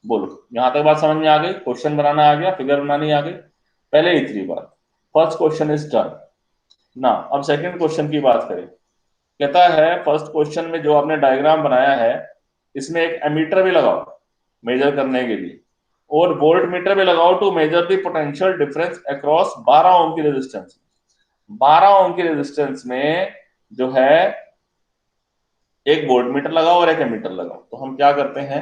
बोलो, यहां तक बात समझ में आ गई, क्वेश्चन बनाना आ गया, फिगर बनानी आ गई, पहले इतनी बात। फर्स्ट क्वेश्चन इज डन ना। अब सेकंड क्वेश्चन की बात करें। कहता है फर्स्ट क्वेश्चन में जो आपने डायग्राम बनाया है, इसमें एक एमीटर भी लगाओ मेजर करने के लिए, और वोल्ट मीटर भी लगाओ to measure the potential difference across 12 ohm की रेजिस्टेंस। 12 ओम की रेजिस्टेंस में जो है एक वोल्ट मीटर लगाओ और एक एमीटर लगाओ। तो हम क्या करते हैं,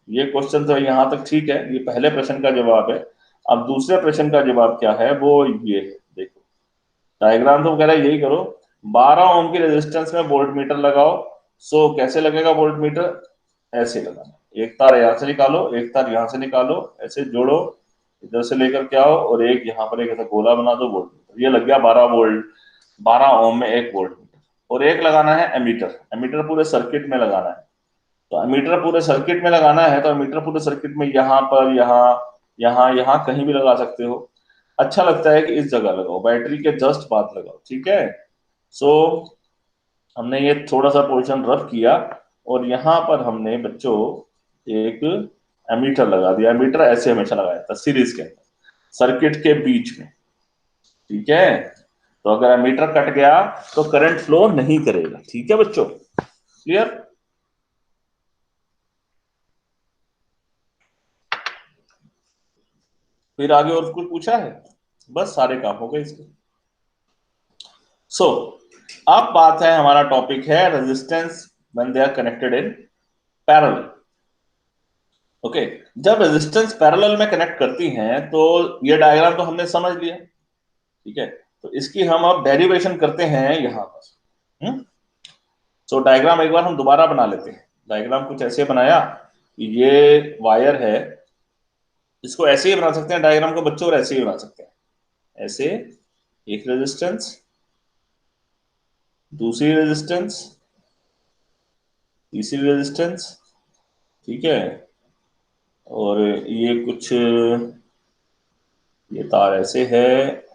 ये क्वेश्चन तो यहां तक ठीक है, ये पहले प्रश्न का जवाब है। अब दूसरे प्रश्न का जवाब क्या है, वो ये है, देखो डायग्राम तो कह रहा है यही करो। 12 ओम की रेजिस्टेंस में वोल्ट मीटर लगाओ। सो कैसे लगेगा वोल्ट मीटर, ऐसे लगाना, एक तार यहां से निकालो, एक तार यहां से निकालो, ऐसे जोड़ो, इधर से लेकर के आओ, और एक यहाँ पर एक ऐसा गोला बना दो, वोल्ट मीटर, ये लग गया 12 वोल्ट, 12 ओम में एक वोल्ट मीटर। और एक लगाना है एमीटर, एमीटर पूरे सर्किट में लगाना है। तो एमीटर पूरे सर्किट में लगाना है, तो एमीटर पूरे सर्किट में यहाँ पर, यहाँ, यहाँ, यहाँ कहीं भी लगा सकते हो। अच्छा लगता है कि इस जगह लगाओ, बैटरी के जस्ट बाद लगाओ। ठीक है, सो हमने ये थोड़ा सा पोर्शन रफ किया, और यहाँ पर हमने बच्चों एक एमीटर लगा दिया। एमीटर ऐसे हमेशा लगाया था सीरीज के अंदर, सर्किट के बीच में। ठीक है, तो अगर एमीटर कट गया तो करंट फ्लो नहीं करेगा। ठीक है बच्चों, क्लियर। फिर आगे और कुछ पूछा है, बस सारे काम हो गए इसके। सो अब बात है, हमारा टॉपिक है resistance when they are connected in parallel. Okay, जब रेजिस्टेंस पैरेलल में कनेक्ट करती हैं तो ये डायग्राम तो हमने समझ लिया। ठीक है, तो इसकी हम अब डेरिवेशन करते हैं यहां पर। सो डायग्राम एक बार हम दोबारा बना लेते हैं। डायग्राम कुछ ऐसे बनाया कि ये वायर है, इसको ऐसे ही बना सकते हैं डायग्राम को बच्चों, और ऐसे ही बना सकते हैं, ऐसे एक रेजिस्टेंस, दूसरी रेजिस्टेंस, तीसरी रेजिस्टेंस। ठीक है, और ये कुछ, ये तार ऐसे है,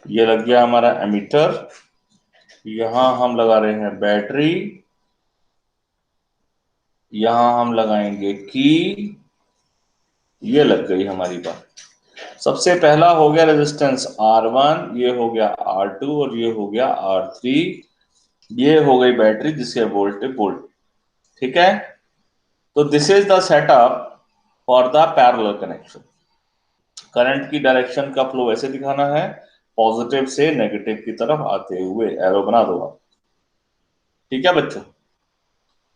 ये लग गया हमारा एमीटर, यहां हम लगा रहे हैं बैटरी, यहां हम लगाएंगे की, ये लग गई हमारी बात। सबसे पहला हो गया रेजिस्टेंस R1, ये हो गया R2, और ये हो गया R3। ये हो गई बैटरी जिसके वोल्ट वोल्ट। ठीक है, तो this is the setup for the parallel connection. Current की डायरेक्शन का फ्लो ऐसे दिखाना है, पॉजिटिव से नेगेटिव की तरफ आते हुए एरो बना दो आप। ठीक है बच्चों,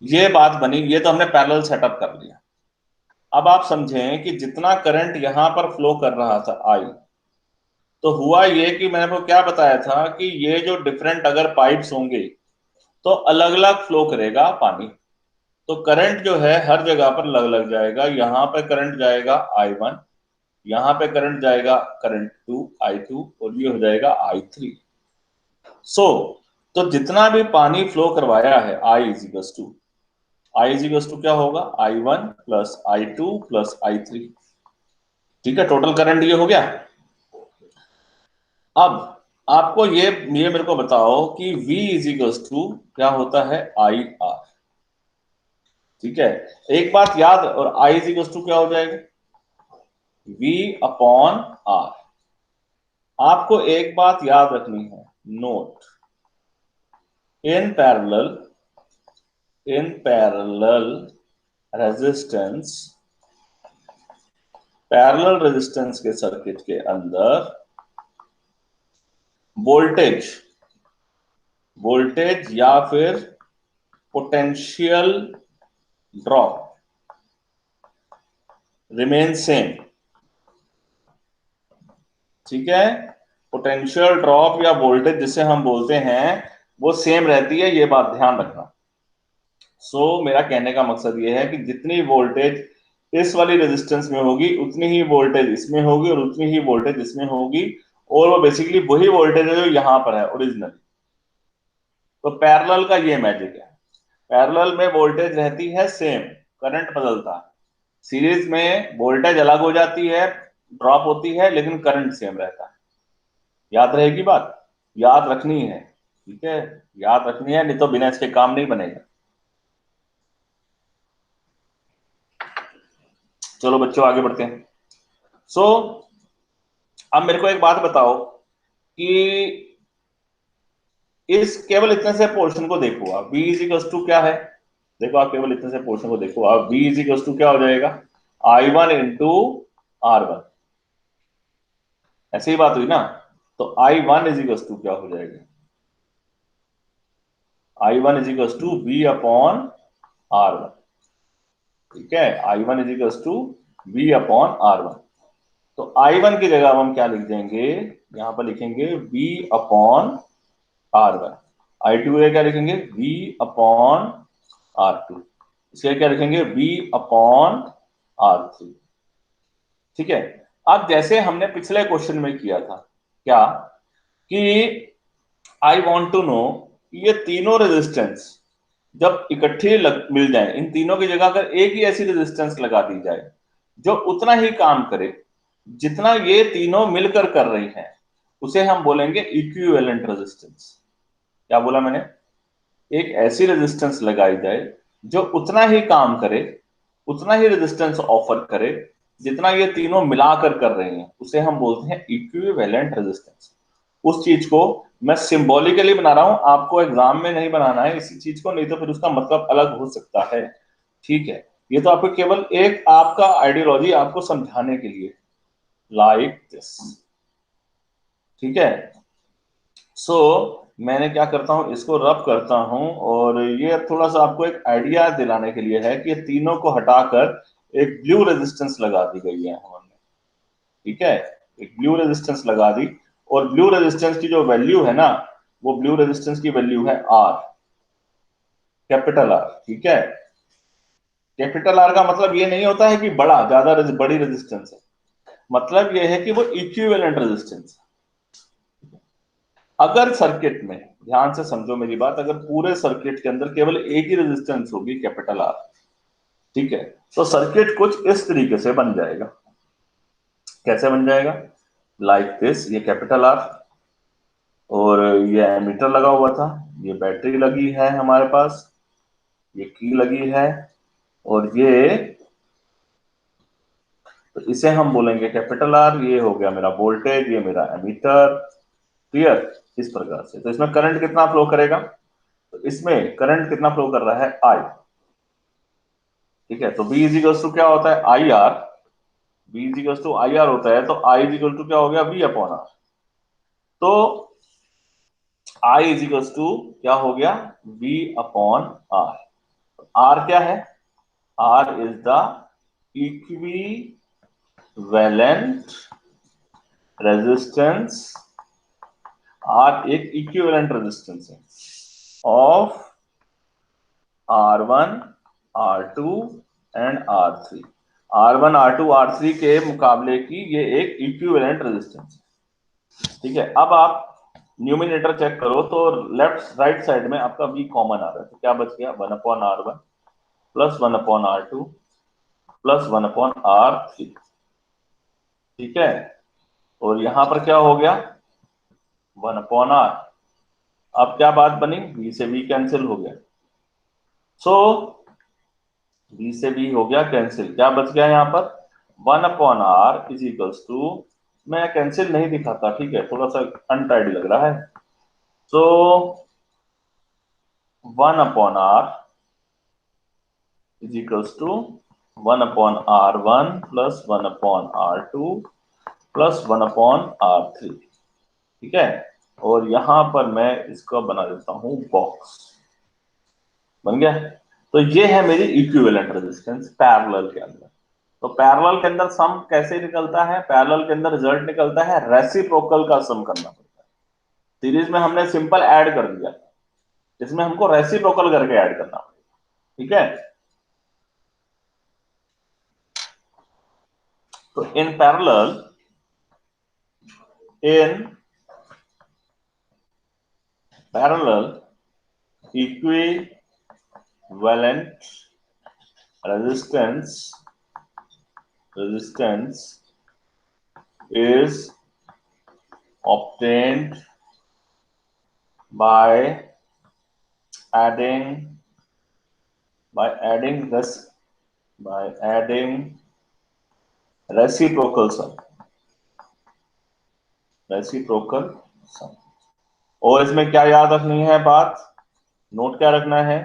ये बात बनी, ये तो हमने पैरेलल सेटअप कर लिया। अब आप समझें कि जितना करंट यहां पर फ्लो कर रहा था आई, तो हुआ ये कि मैंने आपको क्या बताया था कि ये जो डिफरेंट अगर पाइप्स होंगे तो अलग अलग फ्लो करेगा पानी। तो करंट जो है हर जगह पर लग लग जाएगा। यहां पे करंट जाएगा I1, यहां पे करंट जाएगा करंट टू I2, और ये हो जाएगा I3। सो तो जितना भी पानी फ्लो करवाया है I इज इक्वल टू क्या होगा, I1 plus I2 plus I3। ठीक है, टोटल करंट ये हो गया। अब आपको ये मेरे को बताओ कि V इज इक्वल टू क्या होता है, IR। ठीक है, एक बात याद, और I इज इक्वल टू क्या हो जाएगा, V अपॉन R। आपको एक बात याद रखनी है, note, in parallel resistance, parallel resistance के सर्किट के अंदर वोल्टेज वोल्टेज या फिर पोटेंशियल ड्रॉप रिमेन सेम। ठीक है, पोटेंशियल ड्रॉप या वोल्टेज जिसे हम बोलते हैं वो सेम रहती है, ये बात ध्यान रखना। मेरा कहने का मकसद ये है कि जितनी वोल्टेज इस वाली रेजिस्टेंस में होगी उतनी ही वोल्टेज इसमें होगी और उतनी ही वोल्टेज इसमें होगी, और वो बेसिकली वही वोल्टेज है जो यहां पर है ओरिजिनल। तो पैरेलल का ये मैजिक है, पैरेलल में वोल्टेज रहती है सेम, करंट बदलता है। सीरीज में वोल्टेज अलग हो जाती है, ड्रॉप होती है, लेकिन करंट सेम रहता है। याद रहेगी बात, याद रखनी है। ठीक है, याद रखनी है, नहीं तो बिना इसके काम नहीं बनेगा। चलो बच्चों आगे बढ़ते हैं। सो अब मेरे को एक बात बताओ कि इस केवल इतने से पोर्शन को देखो आप, v इज इक्वल टू क्या है, देखो आप केवल इतने से पोर्शन को देखो आप, v इज इक्वल टू क्या हो जाएगा, I1 इंटू R1। ऐसे ही बात हुई ना, तो I1 इज इक्वल टू क्या हो जाएगा, I1 is equal to V upon R1। ठीक है, I1 is equal to V upon R1। तो I1 की जगह हम क्या लिख देंगे, यहां पर लिखेंगे V अपॉन R1। I2 क्या लिखेंगे, V अपॉन R2। इसके क्या लिखेंगे, V अपॉन R3। ठीक है, अब जैसे हमने पिछले क्वेश्चन में किया था, क्या कि आई वॉन्ट टू नो ये तीनों रेजिस्टेंस जब इकट्ठे मिल जाए, इन तीनों की जगह अगर एक ही ऐसी रेजिस्टेंस लगा दी जाए जो उतना ही काम करे जितना ये तीनों मिलकर कर रही हैं, उसे हम बोलेंगे इक्विवेलेंट रेजिस्टेंस। क्या बोला मैंने, एक ऐसी रेजिस्टेंस लगाई जाए जो उतना ही काम करे, उतना ही रेजिस्टेंस ऑफर करे जितना ये तीनों मिलाकर कर रहे हैं, उसे हम बोलते हैं इक्विवेलेंट रेजिस्टेंस। उस चीज को मैं सिंबॉलिकली बना रहा हूं, आपको एग्जाम में नहीं बनाना है इसी चीज को, नहीं तो फिर उसका मतलब अलग हो सकता है। ठीक है, ये तो आपको केवल एक आपका आइडियोलॉजी आपको समझाने के लिए, लाइक दिस। ठीक है, सो मैंने क्या करता हूं, इसको रब करता हूं, और ये थोड़ा सा आपको एक आइडिया दिलाने के लिए है कि ये तीनों को हटाकर एक ब्लू रेजिस्टेंस लगा दी गई है हमने। ठीक है, एक ब्लू रेजिस्टेंस लगा दी, और ब्लू रेजिस्टेंस की जो वैल्यू है ना, वो ब्लू रेजिस्टेंस की वैल्यू है R, कैपिटल R। ठीक है, कैपिटल R का मतलब ये नहीं होता है कि बड़ी रेजिस्टेंस है, मतलब ये है कि वो इक्विवेलेंट रेजिस्टेंस। अगर सर्किट में, ध्यान से समझो मेरी बात, अगर पूरे सर्किट के अंदर केवल एक ही रेजिस्टेंस होगी कैपिटल R, ठीक है, तो सर्किट कुछ इस तरीके से बन जाएगा। कैसे बन जाएगा, लाइक दिस, ये कैपिटल R, और ये एमीटर लगा हुआ था, ये बैटरी लगी है हमारे पास, ये की लगी है, और ये, तो इसे हम बोलेंगे कैपिटल R। ये हो गया मेरा वोल्टेज, ये मेरा एमीटर। क्लियर, इस प्रकार से। तो इसमें करंट कितना फ्लो करेगा, तो इसमें करंट कितना फ्लो कर रहा है, I। ठीक है, तो V इज इक्वल टू क्या होता है, V is equal to IR होता है, तो I इज इक्वल टू क्या हो गया, V अपॉन R। तो I इज इक्वल्स टू क्या हो गया, V अपॉन R। R क्या है, R is the equivalent resistance, R एक इक्विवेलेंट रेजिस्टेंस है of R1 R2 and R3। R1 R2 R3 के मुकाबले की ये एक इक्विवेलेंट रेजिस्टेंस है, ठीक है। अब आप न्यूमिनेटर चेक करो तो लेफ्ट राइट साइड में आपका V कॉमन आ रहा है, तो क्या बच गया, 1/R1 plus 1/R2 plus 1/R3, ठीक है। और यहां पर क्या हो गया, 1/R। अब क्या बात बनी, V से V कैंसिल हो गया, सो V से V हो गया कैंसिल, क्या बच गया यहाँ पर, 1/R इज इक्वल्स टू, मैं कैंसिल नहीं दिखाता, ठीक है, थोड़ा सा अनटाइडी लग रहा है, सो 1/R is equals to 1/R1 plus 1/R2 plus 1/R3, ठीक है। और यहां पर मैं इसका बना देता हूं बॉक्स, बन गया। तो ये है मेरी इक्विवेलेंट रेजिस्टेंस पैरेलल के अंदर। तो पैरेलल के अंदर सम कैसे निकलता है, पैरेलल के अंदर रिजल्ट निकलता है रेसिप्रोकल का सम करना पड़ता है। सीरीज में हमने सिंपल ऐड कर दिया, इसमें हमको रेसिप्रोकल करके ऐड करना पड़ेगा, ठीक है। तो in parallel equivalent resistance is obtained by adding reciprocal sum, और इसमें क्या याद रखनी है बात, नोट क्या रखना है,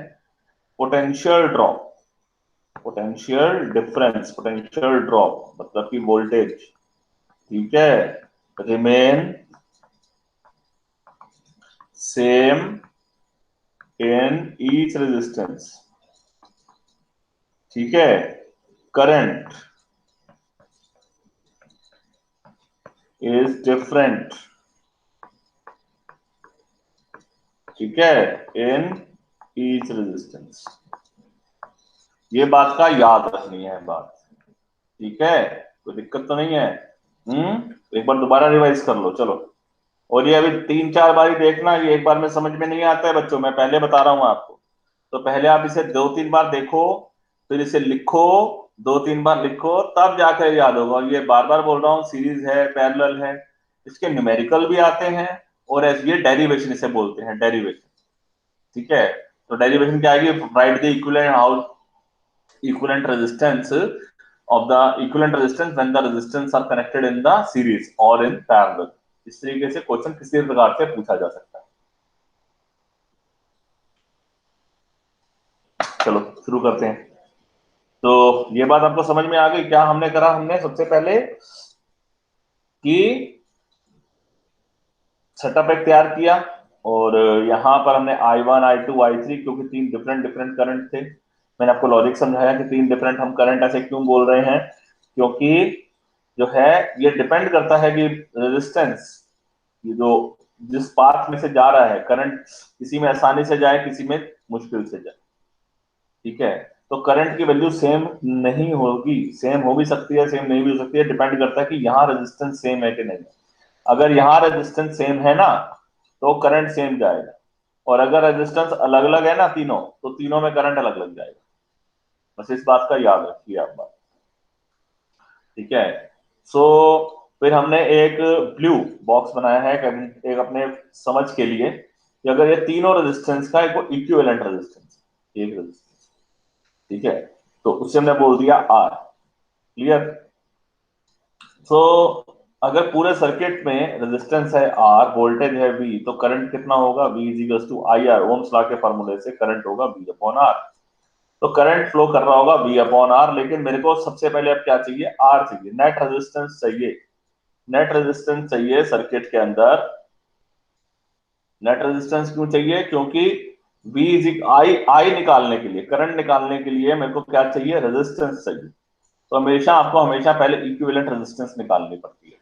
potential drop, potential difference, potential drop मतलब कि वोल्टेज, ठीक है, remain same in each resistance, ठीक है। करंट इज डिफरेंट, ठीक है, इन ईच रेजिस्टेंस, ये बात का याद रखनी है बात, ठीक है, कोई दिक्कत तो नहीं है। एक बार दोबारा रिवाइज कर लो, चलो। और ये अभी 3-4 बार देखना, ये एक बार में समझ में नहीं आता है बच्चों, मैं पहले बता रहा हूं आपको, तो पहले आप इसे 2-3 बार देखो, फिर इसे लिखो, 2-3 बार लिखो, तब जाकर याद होगा। और ये बार बार बोल रहा हूँ, सीरीज है, पैरेलल है, इसके न्यूमेरिकल भी आते हैं, और ये डेरिवेशन इसे बोलते हैं, डेरिवेशन, ठीक है। तो डेरिवेशन क्या आएगी, right the equivalent how equivalent resistance of the equivalent resistance when the resistance are connected in the series or in parallel। इस तरीके से क्वेश्चन किसी प्रकार से पूछा जा सकता है। चलो शुरू करते हैं। तो ये बात आपको समझ में आ गई, क्या हमने करा, हमने सबसे पहले कि सेटअप एक तैयार किया, और यहां पर हमने I1 I2 I3, क्योंकि 3 डिफरेंट करंट थे, मैंने आपको लॉजिक समझाया कि 3 डिफरेंट हम करंट ऐसे क्यों बोल रहे हैं, क्योंकि जो है ये डिपेंड करता है कि रेजिस्टेंस, ये जो जिस पाथ में से जा रहा है करंट, किसी में आसानी से जाए, किसी में मुश्किल से जाए, ठीक है। तो करंट की वैल्यू सेम नहीं होगी, सेम हो भी सकती है, सेम नहीं भी हो सकती है, डिपेंड करता है कि यहाँ रेजिस्टेंस सेम है कि नहीं। अगर यहाँ रेजिस्टेंस सेम है ना, तो करंट सेम जाएगा, और अगर रेजिस्टेंस अलग अलग है ना तीनों, तो तीनों में करंट अलग अलग जाएगा, बस इस बात का याद रखिए आप बात, ठीक है। सो फिर हमने एक ब्लू बॉक्स बनाया है एक अपने समझ के लिए, कि अगर ये तीनों रेजिस्टेंस का एक इक्विवेलेंट रेजिस्टेंस, एक रेजिस्टेंस, ठीक है, तो उससे हमने बोल दिया R, क्लियर। सो अगर पूरे सर्किट में रेजिस्टेंस है R, वोल्टेज है V, तो करंट कितना होगा, V is equals to IR, ohm's law के फार्मूले से करंट होगा V अपॉन R। तो करंट फ्लो कर रहा होगा V अपॉन R, लेकिन मेरे को सबसे पहले अब क्या चाहिए, R चाहिए, नेट रेजिस्टेंस चाहिए, नेट रेजिस्टेंस चाहिए सर्किट के अंदर, नेट रेजिस्टेंस क्यों चाहिए? क्योंकि V इज आई निकालने के लिए, करंट निकालने के लिए मेरे को क्या चाहिए? रेजिस्टेंस चाहिए। तो हमेशा आपको हमेशा पहले इक्विवेलेंट रेजिस्टेंस निकालनी पड़ती है।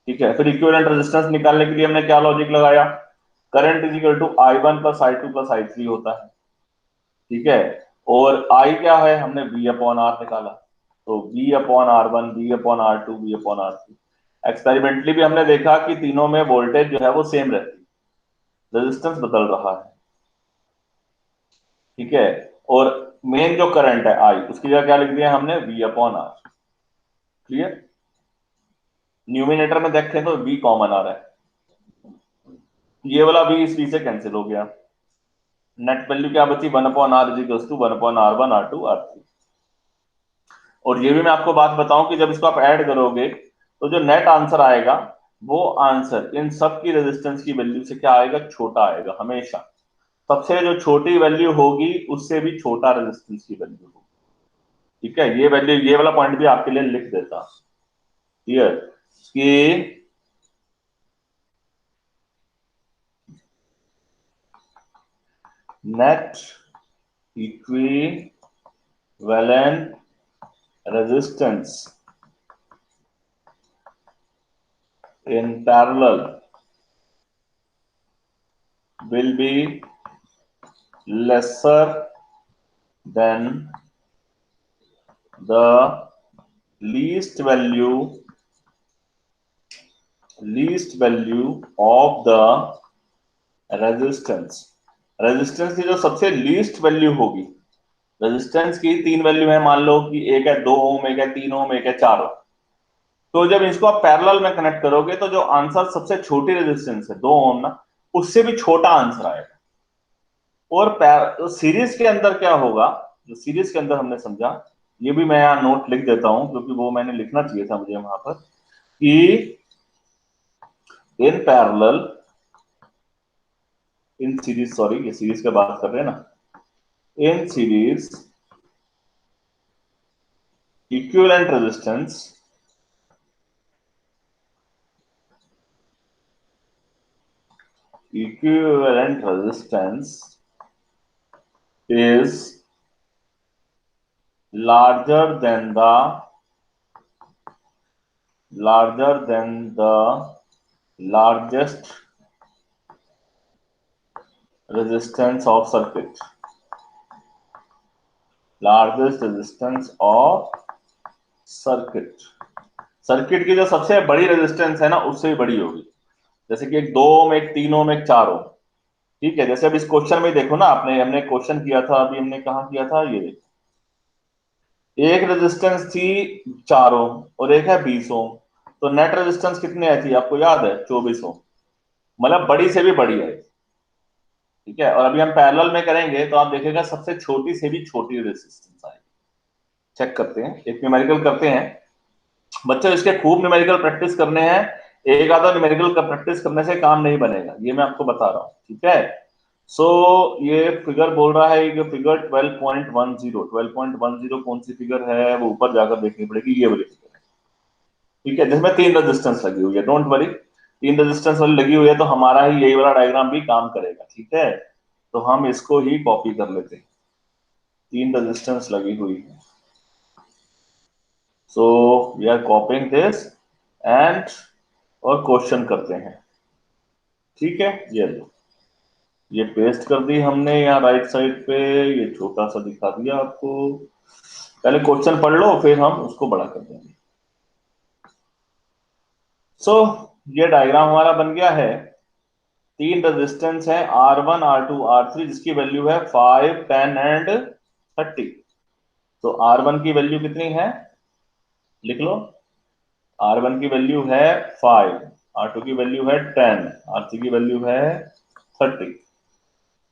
ठीक है, फिर इक्विवेलेंट रेजिस्टेंस निकालने के लिए हमने क्या लॉजिक लगाया? Current is equal to I1 plus I2 plus I3 होता है। ठीक है, और I क्या है? हमने V अपॉन R निकाला, तो V upon R1, V upon R2, V upon R3। Experimentally भी हमने देखा कि तीनों में वोल्टेज जो है वो सेम रहती है, रेजिस्टेंस बदल रहा है। ठीक है, और मेन जो करंट है I, उसकी जगह क्या लिख दिया हमने? V upon R। Clear? Numerator में देखें तो V कॉमन आ रहा है, ये वाला V इस V से कैंसिल हो गया। नेट वैल्यू क्या बची? 1 upon R is equal to 1 upon R1, R2, R3। और ये भी मैं आपको बात बताऊं कि जब इसको आप ऐड करोगे तो जो नेट आंसर आएगा वो आंसर इन सब की रेजिस्टेंस की वैल्यू से क्या आएगा? छोटा आएगा हमेशा। सबसे जो छोटी वैल्यू होगी उससे भी छोटा रेजिस्टेंस की वैल्यू होगी। ठीक है, ये वैल्यू, ये वाला पॉइंट भी आपके लिए लिख देता। क्लियर? कि net equivalent resistance in parallel will be lesser than the least value of the resistance। Resistance की जो सबसे लीस्ट वैल्यू होगी, रेजिस्टेंस की तीन वैल्यू है, मान लो कि एक है 2 ओम, एक है 3 ओम, एक है 4 ओम। तो जब इसको आप पैरेलल में कनेक्ट करोगे तो जो आंसर सबसे छोटी रेजिस्टेंस है 2 ओम ना, उससे भी छोटा आंसर आएगा। और तो सीरीज के अंदर क्या होगा? जो सीरीज के अंदर हमने समझा, ये भी मैं यहाँ नोट लिख देता हूं क्योंकि वो मैंने लिखना चाहिए था मुझे वहां पर, कि in parallel, in series, sorry ये सीरीज की बात कर रहे हैं ना, in series equivalent resistance is larger than the largest resistance of circuit, largest resistance of circuit। Circuit की जो सबसे बड़ी रेजिस्टेंस है ना, उससे भी बड़ी होगी। जैसे कि एक 2 ओम, एक 3 ओम, एक 4 ओम। ठीक है, जैसे अब इस क्वेश्चन में देखो ना, आपने, हमने क्वेश्चन किया था अभी, हमने कहा किया था, ये देखो, एक रेजिस्टेंस थी 4 ओम और एक है 20 ओम। तो नेट रेजिस्टेंस कितनी आई थी आपको याद है? 24 ओम। मतलब बड़ी से भी बड़ी है। ठीक है, और अभी हम पैरेलल में करेंगे तो आप देखेगा सबसे छोटी से भी छोटी रेजिस्टेंस आएगी। चेक करते हैं, एक न्यूमेरिकल करते हैं बच्चों। इसके खूब न्यूमेरिकल प्रैक्टिस करने हैं, एक आधा न्यूमेरिकल का प्रैक्टिस करने से काम नहीं बनेगा, ये मैं आपको बता रहा हूँ। ठीक है, सो ये फिगर बोल रहा है कि फिगर 12.10, 12.10 कौन सी फिगर है? वो ऊपर जाकर देखनी पड़ेगी, ये वाली फिगर है। ठीक है, जिसमें 3 रेजिस्टेंस लगी हुई है, डोंट वरी, 3 रेजिस्टेंस वाली लगी हुई है तो हमारा ही यही वाला डायग्राम भी काम करेगा। ठीक है, तो हम इसको ही कॉपी कर लेते हैं। 3 रेजिस्टेंस लगी हुई है, so we are copying this and, और क्वेश्चन करते हैं। ठीक है, ये लो, ये पेस्ट कर दी हमने यहाँ राइट साइड पे, ये छोटा सा दिखा दिया आपको। पहले क्वेश्चन पढ़ लो फिर हम उसको बड़ा कर देंगे। सो ये डायग्राम हमारा बन गया है। 3 रेजिस्टेंस है R1, R2, R3, जिसकी वैल्यू है 5, 10 एंड 30। तो R1 की वैल्यू कितनी है? लिख लो, R1 की वैल्यू है 5, R2 की वैल्यू है 10, R3 की वैल्यू है 30।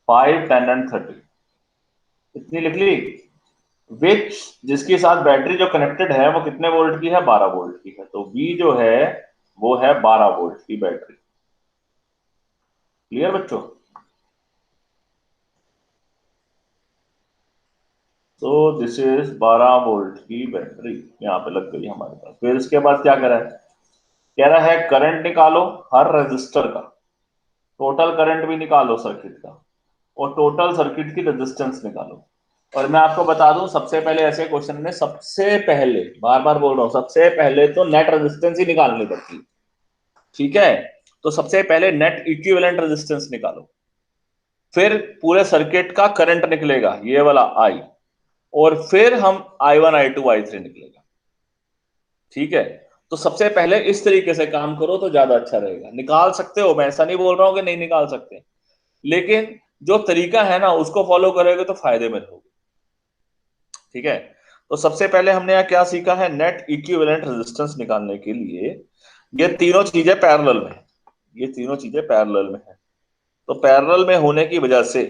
5, 10 एंड 30 इतनी लिख ली। विच, जिसके साथ बैटरी जो कनेक्टेड है वो कितने वोल्ट की है? 12 वोल्ट की है। तो V जो है वो है 12 वोल्ट की बैटरी। क्लियर बच्चों? तो दिस इज 12 वोल्ट की बैटरी यहाँ पे लग गई हमारे पास। फिर इसके बाद क्या करा है? कह रहा है करंट निकालो हर रेजिस्टर का। टोटल करंट भी निकालो सर्किट का, और टोटल सर्किट की रेजिस्टेंस निकालो। और मैं आपको बता दूं, सबसे पहले ऐसे क्वेश्चन में सबसे पहले, बार बार बोल रहा हूं, सबसे पहले तो नेट रेजिस्टेंस ही निकालनी पड़ती है। ठीक है, तो सबसे पहले नेट इक्विवेलेंट रेजिस्टेंस निकालो, फिर पूरे सर्किट का करंट निकलेगा ये वाला आई, और फिर हम I1 I2 I3 निकलेगा। ठीक है, तो सबसे पहले इस तरीके से काम करो तो ज्यादा अच्छा रहेगा। निकाल सकते हो, मैं ऐसा नहीं बोल रहा हूं कि नहीं निकाल सकते, लेकिन जो तरीका है ना उसको फॉलो करोगे तो फायदे में रहोगे। ठीक है, तो सबसे पहले हमने यहाँ क्या सीखा है, नेट इक्विवेलेंट रेजिस्टेंस निकालने के लिए ये तीनों चीजें पैरेलल में है, ये तीनों चीजें पैरेलल में है। तो पैरेलल में होने की वजह से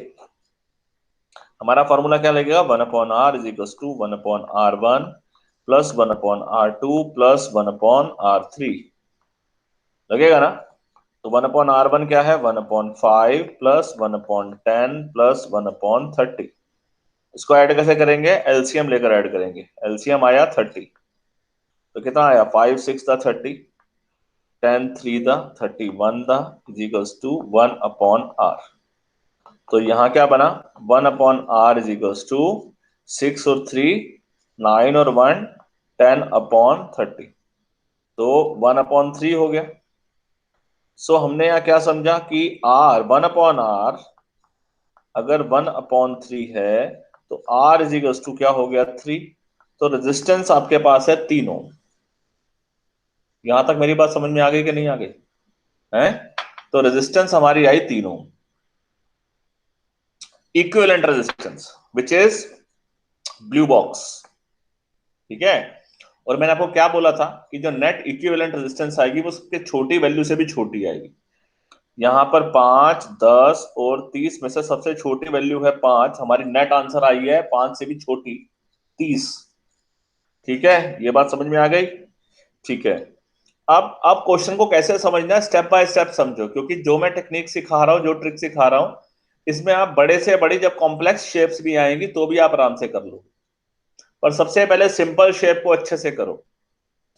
हमारा फॉर्मूला क्या लगेगा, 1/r is equal to 1/r1 plus 1/r2 plus 1/r3 लगेगा ना। तो 1/r1 क्या है, 1/5 प्लस 1/10 प्लस 1/30। इसको ऐड कैसे करेंगे, एलसीएम लेकर ऐड करेंगे। एलसीएम आया 30, तो कितना आया, 5 6 द 30, 10 3 द 31 द इज इक्वल्स टू 1/r। तो यहाँ क्या बना, 1/r इज इक्वल्स टू 6 और 3 9 और 1 10/30, तो 1/3 हो गया। सो हमने यहाँ क्या समझा कि r 1/r अगर 1/3 है तो r इज इक्वल्स टू क्या हो गया, 3। तो रेजिस्टेंस आपके पास है 3 ओम। यहां तक मेरी बात समझ में आ गई कि नहीं आ गई है। तो रेजिस्टेंस हमारी आई 3 ohm, equivalent resistance which is blue box. ठीक है, और मैंने आपको क्या बोला था कि जो नेट इक्विवेलेंट रेजिस्टेंस आएगी वो उसके छोटी वैल्यू से भी छोटी आएगी। यहां पर 5 10 और 30 में से सबसे छोटी वैल्यू है 5, हमारी नेट आंसर आई है 5 से भी छोटी 30। ठीक है, ये बात समझ में आ गई। ठीक है, अब क्वेश्चन को कैसे समझना है, स्टेप बाय स्टेप समझो, क्योंकि जो मैं टेक्निक सिखा रहा हूं, जो ट्रिक सिखा रहा हूं, इसमें आप बड़े से बड़ी जब कॉम्प्लेक्स शेप्स भी आएंगी तो भी आप आराम से कर लो, पर सबसे पहले सिंपल शेप को अच्छे से करो।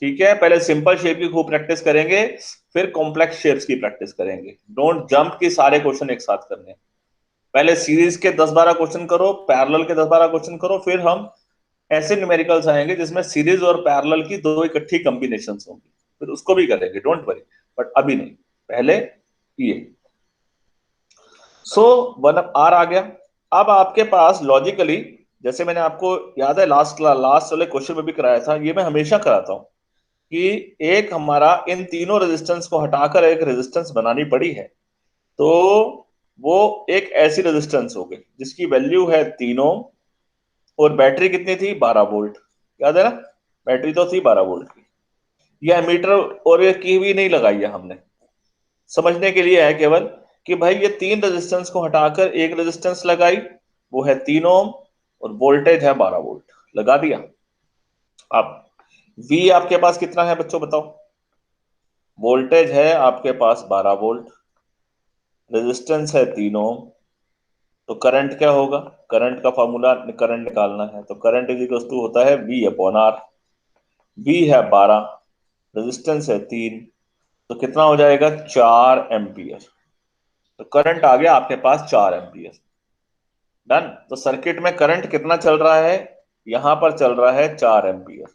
ठीक है, पहले सिंपल शेप की खूब प्रैक्टिस करेंगे, फिर कॉम्प्लेक्स शेप्स की प्रैक्टिस करेंगे। डोंट जंप की सारे क्वेश्चन एक साथ करने, पहले सीरीज के 10-12 क्वेश्चन करो, पैरेलल के 10-12 क्वेश्चन करो, फिर हम ऐसे न्यूमेरिकल्स आएंगे जिसमें सीरीज और पैरेलल की दो इकट्ठी कॉम्बिनेशन होंगी, फिर उसको भी करेंगे, डोंट वरी, बट अभी नहीं, पहले ये। सो 1/r आ गया। अब आपके पास लॉजिकली, जैसे मैंने आपको याद है लास्ट वाले क्वेश्चन में भी कराया था, ये मैं हमेशा कराता हूं कि एक हमारा इन तीनों रेजिस्टेंस को हटाकर एक रेजिस्टेंस बनानी पड़ी है, तो वो एक ऐसी रेजिस्टेंस हो गई जिसकी वैल्यू है 3 ओम, और बैटरी कितनी थी, 12 वोल्ट। याद है ना, बैटरी तो थी 12 वोल्ट की। यह मीटर और ये की भी नहीं लगाई है हमने, समझने के लिए है केवल कि भाई ये तीन रेजिस्टेंस को हटाकर एक रेजिस्टेंस लगाई, वो है 3 ओम, और वोल्टेज है 12 वोल्ट, लगा दिया। अब V आपके पास कितना है बच्चों बताओ, वोल्टेज है आपके पास 12 वोल्ट, रेजिस्टेंस है 3 ओम, तो करंट क्या होगा, करंट का फॉर्मूला, करंट निकालना है तो करंट इज इक्वल टू होता है V/R। V है 12, रेजिस्टेंस है 3, तो कितना हो जाएगा, 4 एम्पियर। तो करंट आ गया आपके पास 4 एम्पियर। डन। तो सर्किट में करंट कितना चल रहा है, यहां पर चल रहा है 4 एम्पियर।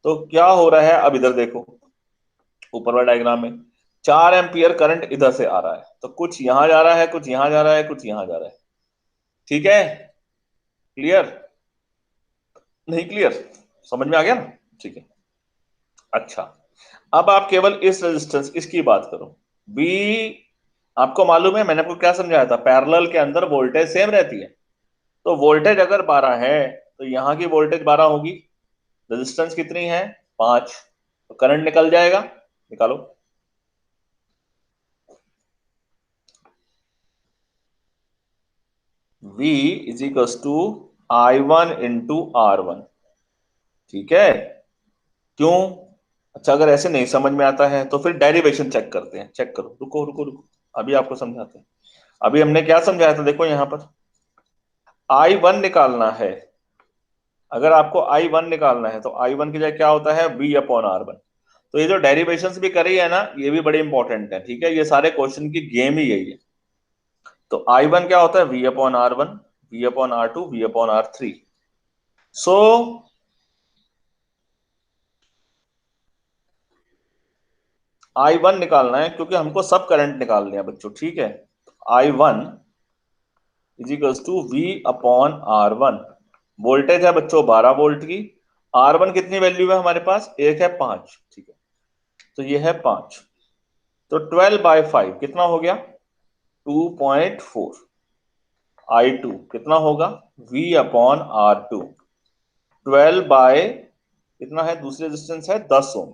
तो क्या हो रहा है, अब इधर देखो, ऊपर वाले डायग्राम में 4 एम्पियर करंट इधर से आ रहा है, तो कुछ यहां जा रहा है, कुछ यहां जा रहा है, कुछ यहां जा रहा है। ठीक है, क्लियर, नहीं क्लियर, समझ में आ गया ना। ठीक है, अच्छा, अब आप केवल इस रेजिस्टेंस इसकी बात करो, बी, आपको मालूम है मैंने आपको क्या समझाया था, पैरेलल के अंदर वोल्टेज सेम रहती है। तो वोल्टेज अगर 12 है तो यहाँ की वोल्टेज 12 होगी, रेजिस्टेंस कितनी है, 5, तो करंट निकल जाएगा, निकालो। V is equal to I1 × R1। ठीक है, क्यों, अच्छा अगर ऐसे नहीं समझ में आता है तो फिर डेरिवेशन चेक करते हैं, चेक करो, रुको रुको रुको, अभी आपको समझाते हैं। अभी हमने क्या समझाया था, देखो यहां पर I1 निकालना है, अगर आपको I1 निकालना है तो I1 की जगह क्या होता है, V/R1। तो ये जो डेरिवेशंस भी करी है ना, ये भी बड़े इंपॉर्टेंट है, ठीक है। ये सारे क्वेश्चन की गेम ही यही है। तो I1 क्या होता है, V/R1, V/R2, V/R3। सो I1 निकालना है, क्योंकि हमको सब करंट निकालने हैं बच्चों, ठीक है। I1 is equals to V/R1। Voltage है बच्चों 12 वोल्ट की। R1 कितनी वैल्यू है हमारे पास, एक है 5, ठीक है। तो ये है 5। तो 12/5 कितना हो गया, 2.4। I2 कितना होगा, V/R2। 12 बाय कितना है, दूसरी रेजिस्टेंस है 10 ओम।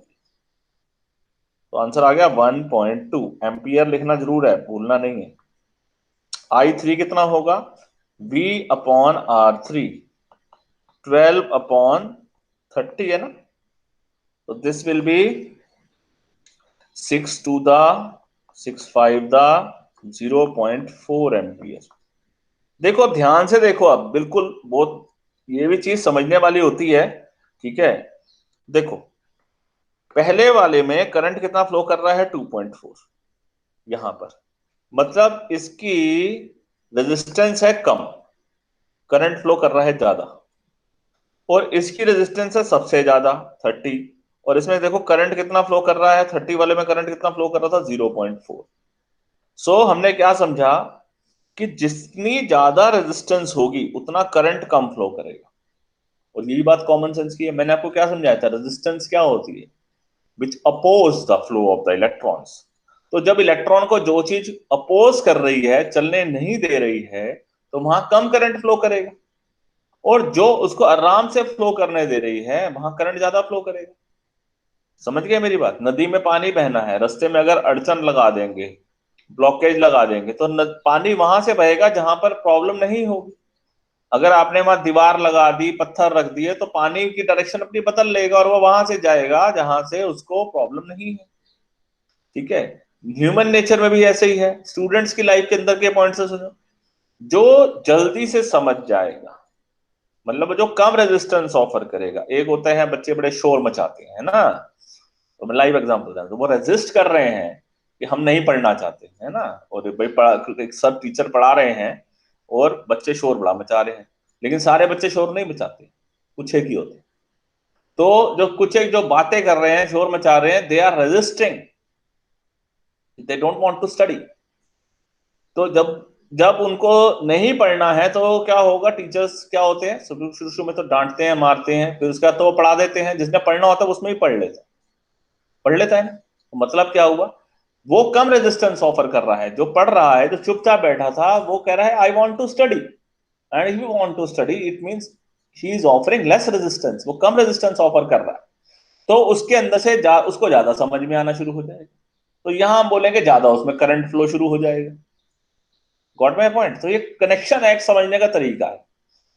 तो आंसर आ गया 1.2 एम्पियर। लिखना जरूर है, भूलना नहीं है। I3 कितना होगा, V/R3। 12/30 है ना, तो this will B 6 to the 6 5 the 0.4 ampere. देखो ध्यान से देखो, अब बिल्कुल बहुत ये भी चीज समझने वाली होती है, ठीक है। देखो पहले वाले में करंट कितना फ्लो कर रहा है, 2.4। यहां पर मतलब इसकी रेजिस्टेंस है कम, करंट फ्लो कर रहा है ज्यादा। और इसकी रेजिस्टेंस है सबसे ज्यादा 30। और इसमें देखो करंट कितना फ्लो कर रहा है, 30 वाले में करंट कितना फ्लो कर रहा था, 0.4। सो हमने क्या समझा कि जितनी ज्यादा रेजिस्टेंस होगी उतना करंट कम फ्लो करेगा। और यही बात कॉमन सेंस की है। मैंने आपको क्या समझाया था, रेजिस्टेंस क्या होती है, which oppose the flow of the electrons. तो जब इलेक्ट्रॉन को जो चीज अपोज कर रही है, चलने नहीं दे रही है, तो वहां कम करंट फ्लो करेगा। और जो उसको आराम से फ्लो करने दे रही है, वहां करंट ज्यादा फ्लो करेगा। समझ गए मेरी बात। नदी में पानी बहना है, रास्ते में अगर अड़चन लगा देंगे, ब्लॉकेज लगा देंगे, तो पानी वहां से बहेगा जहां पर प्रॉब्लम नहीं होगी। अगर आपने वहां दीवार लगा दी, पत्थर रख दिए, तो पानी की डायरेक्शन अपनी बदल लेगा और वो वहां से जाएगा जहां से उसको प्रॉब्लम नहीं है, ठीक है। ह्यूमन नेचर में भी ऐसे ही है। स्टूडेंट्स की लाइफ के अंदर के पॉइंट से सुनो। जो जल्दी से समझ जाएगा, मतलब जो कम रेजिस्टेंस ऑफर करेगा। एक होते हैं बच्चे बड़े शोर मचाते हैं ना, तो मैं लाइव एग्जांपल दूं, तो वो रेजिस्ट कर रहे हैं कि हम नहीं पढ़ना चाहते, है ना। और भाई सब टीचर पढ़ा रहे हैं और बच्चे शोर बड़ा मचा रहे हैं। लेकिन सारे बच्चे शोर नहीं मचाते, कुछ एक ही होते हैं। तो जो कुछ एक जो बातें कर रहे हैं, शोर मचा रहे हैं, they are resisting, they don't want to study. तो जब जब उनको नहीं पढ़ना है तो क्या होगा, टीचर्स क्या होते हैं, शुरू शुरू शुरू में तो डांटते हैं, मारते हैं, फिर उसके बाद तो वो पढ़ा देते हैं। जिसने पढ़ना होता है उसमें ही पढ़ लेता है ना। तो मतलब क्या हुआ, वो कम रेजिस्टेंस ऑफर कर रहा है। जो पढ़ रहा है, जो चुपचाप बैठा था, वो कह रहा है I want to study. And if you want to study, it means he is offering less resistance, वो कम रेजिस्टेंस ऑफर कर रहा है। तो उसके अंदर से उसको ज्यादा समझ में आना शुरू हो जाएगा। तो यहां हम बोलेंगे ज्यादा उसमें करंट फ्लो शुरू हो जाएगा। Got my point. तो ये कनेक्शन है, एक समझने का तरीका है,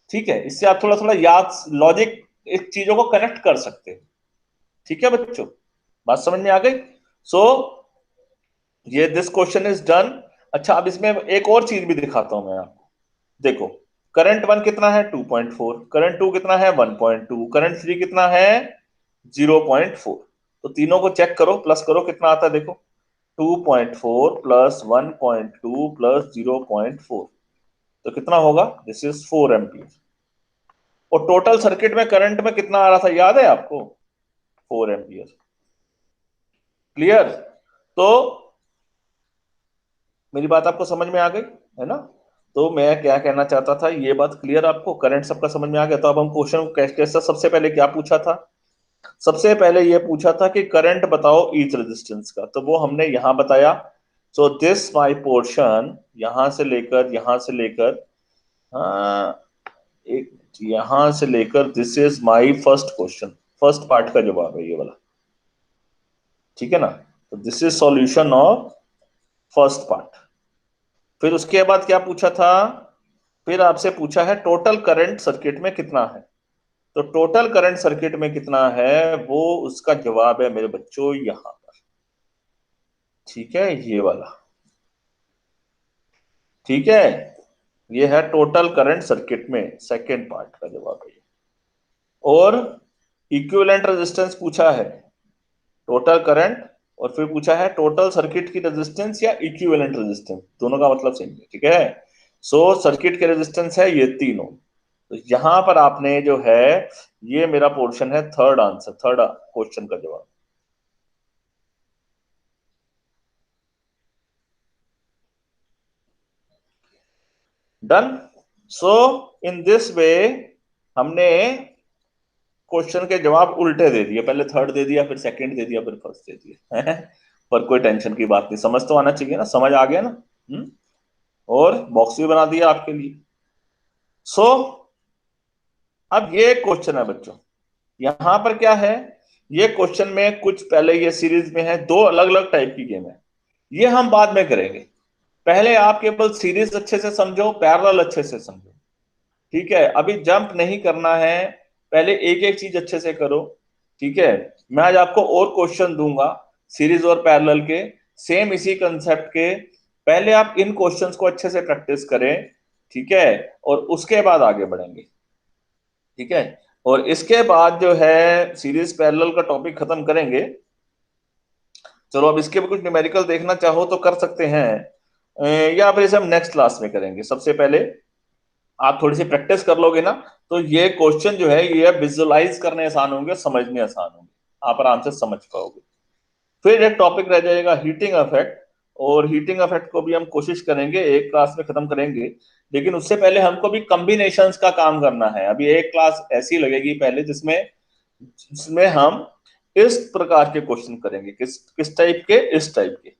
ठीक है। इससे आप थोड़ा थोड़ा याद, लॉजिक, इस चीजों को कनेक्ट कर सकते हैं, ठीक है बच्चों। बात समझ में आ गई। सो ये दिस क्वेश्चन इज डन। अच्छा, अब इसमें एक और चीज भी दिखाता हूं मैं आपको। देखो करंट वन कितना है, 2.4। करंट टू कितना है, 1.2। करंट थ्री कितना है, 0.4। तो तीनों को चेक करो, प्लस करो, कितना आता है देखो। 2.4 प्लस 1.2 प्लस 0.4, तो कितना होगा, दिस इज 4 एम्पियर। और टोटल सर्किट में करंट में कितना आ रहा था, याद है आपको, 4 एम्पियर। क्लियर। तो मेरी बात आपको समझ में आ गई, है ना। तो मैं क्या कहना चाहता था, ये बात क्लियर आपको, करंट सबका समझ में आ गया। तो अब हम क्वेश्चन कैसे कैसे, सबसे पहले क्या पूछा था, सबसे पहले ये पूछा था कि करंट बताओ ईच रेजिस्टेंस का, तो वो हमने यहां बताया। सो दिस माई पोर्शन, यहां से लेकर, हाँ, एक यहां से लेकर, this is my first question, first part का जवाब है ये वाला, ठीक है ना। तो this is solution of first part. फिर उसके बाद क्या पूछा था, फिर आपसे पूछा है टोटल करंट सर्किट में कितना है। तो टोटल करंट सर्किट में कितना है, वो उसका जवाब है मेरे बच्चों यहां पर, ठीक है, ये वाला, ठीक है। ये है टोटल करंट सर्किट में सेकेंड पार्ट का जवाब है ये। और इक्विवेलेंट रेजिस्टेंस पूछा है, टोटल करंट, और फिर पूछा है टोटल सर्किट की रेजिस्टेंस या इक्विवेलेंट रेजिस्टेंस, दोनों का मतलब सेम है, ठीक है। सो सर्किट के रेजिस्टेंस है ये 3 ओम। तो यहां पर आपने जो है, ये मेरा पोर्शन है थर्ड आंसर, थर्ड क्वेश्चन का जवाब। Done. So in this way हमने क्वेश्चन के जवाब उल्टे दे दिए, पहले थर्ड दे दिया, फिर सेकंड दे दिया, फिर फर्स्ट दे दिया पर कोई टेंशन की बात नहीं, समझ तो आना चाहिए ना, समझ आ गया ना। और बॉक्स भी बना दिया आपके लिए। सो अब ये क्वेश्चन है बच्चों, यहां पर क्या है, ये क्वेश्चन में कुछ पहले ये सीरीज में है, दो अलग अलग टाइप की गेम है, ये हम बाद में करेंगे। पहले आप केवल सीरीज अच्छे से समझो, पैरेलल अच्छे से समझो, ठीक है। अभी जंप नहीं करना है, पहले एक एक चीज अच्छे से करो, ठीक है। मैं आज आपको और क्वेश्चन दूंगा सीरीज और पैरेलल के, सेम इसी कंसेप्ट के। पहले आप इन क्वेश्चंस को अच्छे से प्रैक्टिस करें, ठीक है, और उसके बाद आगे बढ़ेंगे, ठीक है। और इसके बाद जो है सीरीज पैरेलल का टॉपिक खत्म करेंगे। चलो अब इसके भी कुछ न्यूमेरिकल देखना चाहो तो कर सकते हैं, या फिर इसे हम नेक्स्ट क्लास में करेंगे। सबसे पहले आप थोड़ी सी प्रैक्टिस कर लोगे ना, तो ये क्वेश्चन जो है ये विजुअलाइज करने आसान होंगे, समझने आसान होंगे, आप आराम से समझ पाओगे। फिर एक टॉपिक रह जाएगा हीटिंग इफेक्ट, और हीटिंग इफेक्ट को भी हम कोशिश करेंगे एक क्लास में खत्म करेंगे, लेकिन उससे पहले हमको भी कॉम्बिनेशंस का काम करना है। अभी एक क्लास ऐसी लगेगी पहले जिसमें जिसमें हम इस प्रकार के क्वेश्चन करेंगे, किस किस टाइप के, इस टाइप के।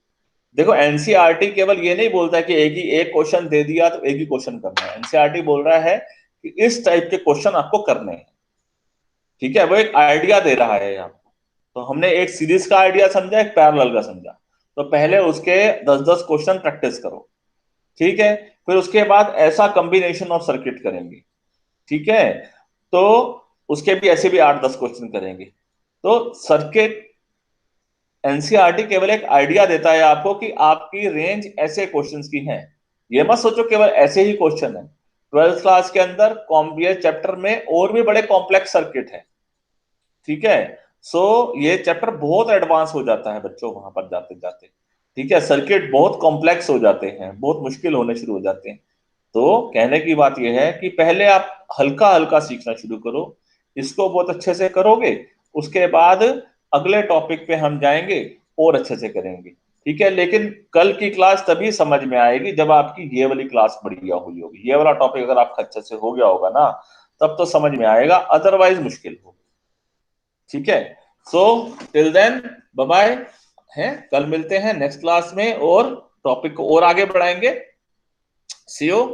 देखो एनसीईआरटी केवल ये नहीं बोलता है कि एक क्वेश्चन दे दिया तो एक ही क्वेश्चन करना है, एनसीईआरटी बोल रहा है कि इस टाइप के क्वेश्चन आपको करने हैं, ठीक है। वो एक आइडिया दे रहा है आपको। तो हमने एक सीरीज का आइडिया समझा, एक पैरेलल का समझा, तो पहले उसके 10-10 क्वेश्चन प्रैक्टिस करो, ठीक है। फिर उसके बाद ऐसा कॉम्बिनेशन ऑफ सर्किट करेंगे, ठीक है। तो उसके भी ऐसे भी 8-10 क्वेश्चन करेंगे। तो सर्किट, एनसीईआरटी केवल एक आइडिया देता है आपको कि आपकी रेंज ऐसे क्वेश्चंस की है। ये मत सोचो केवल ऐसे ही क्वेश्चन है, ट्वेल्थ क्लास के अंदर कॉम्बियर चैप्टर में और भी बड़े कॉम्प्लेक्स सर्किट है, ठीक है। सो ये चैप्टर बहुत एडवांस हो जाता है बच्चों वहां पर जाते जाते, ठीक है। सर्किट बहुत कॉम्प्लेक्स हो जाते हैं, बहुत मुश्किल होने शुरू हो जाते हैं। तो कहने की बात यह है कि पहले आप हल्का हल्का सीखना शुरू करो, इसको बहुत अच्छे से करोगे, उसके बाद अगले टॉपिक पे हम जाएंगे और अच्छे से करेंगे, ठीक है। लेकिन कल की क्लास तभी समझ में आएगी जब आपकी ये वाली क्लास बढ़िया हुई होगी, ये वाला टॉपिक अगर आपका अच्छे से हो गया होगा ना, तब तो समझ में आएगा, अदरवाइज मुश्किल होगा, ठीक है। So till then bye bye, है कल मिलते हैं नेक्स्ट क्लास में और टॉपिक को और आगे बढ़ाएंगे। सी यू।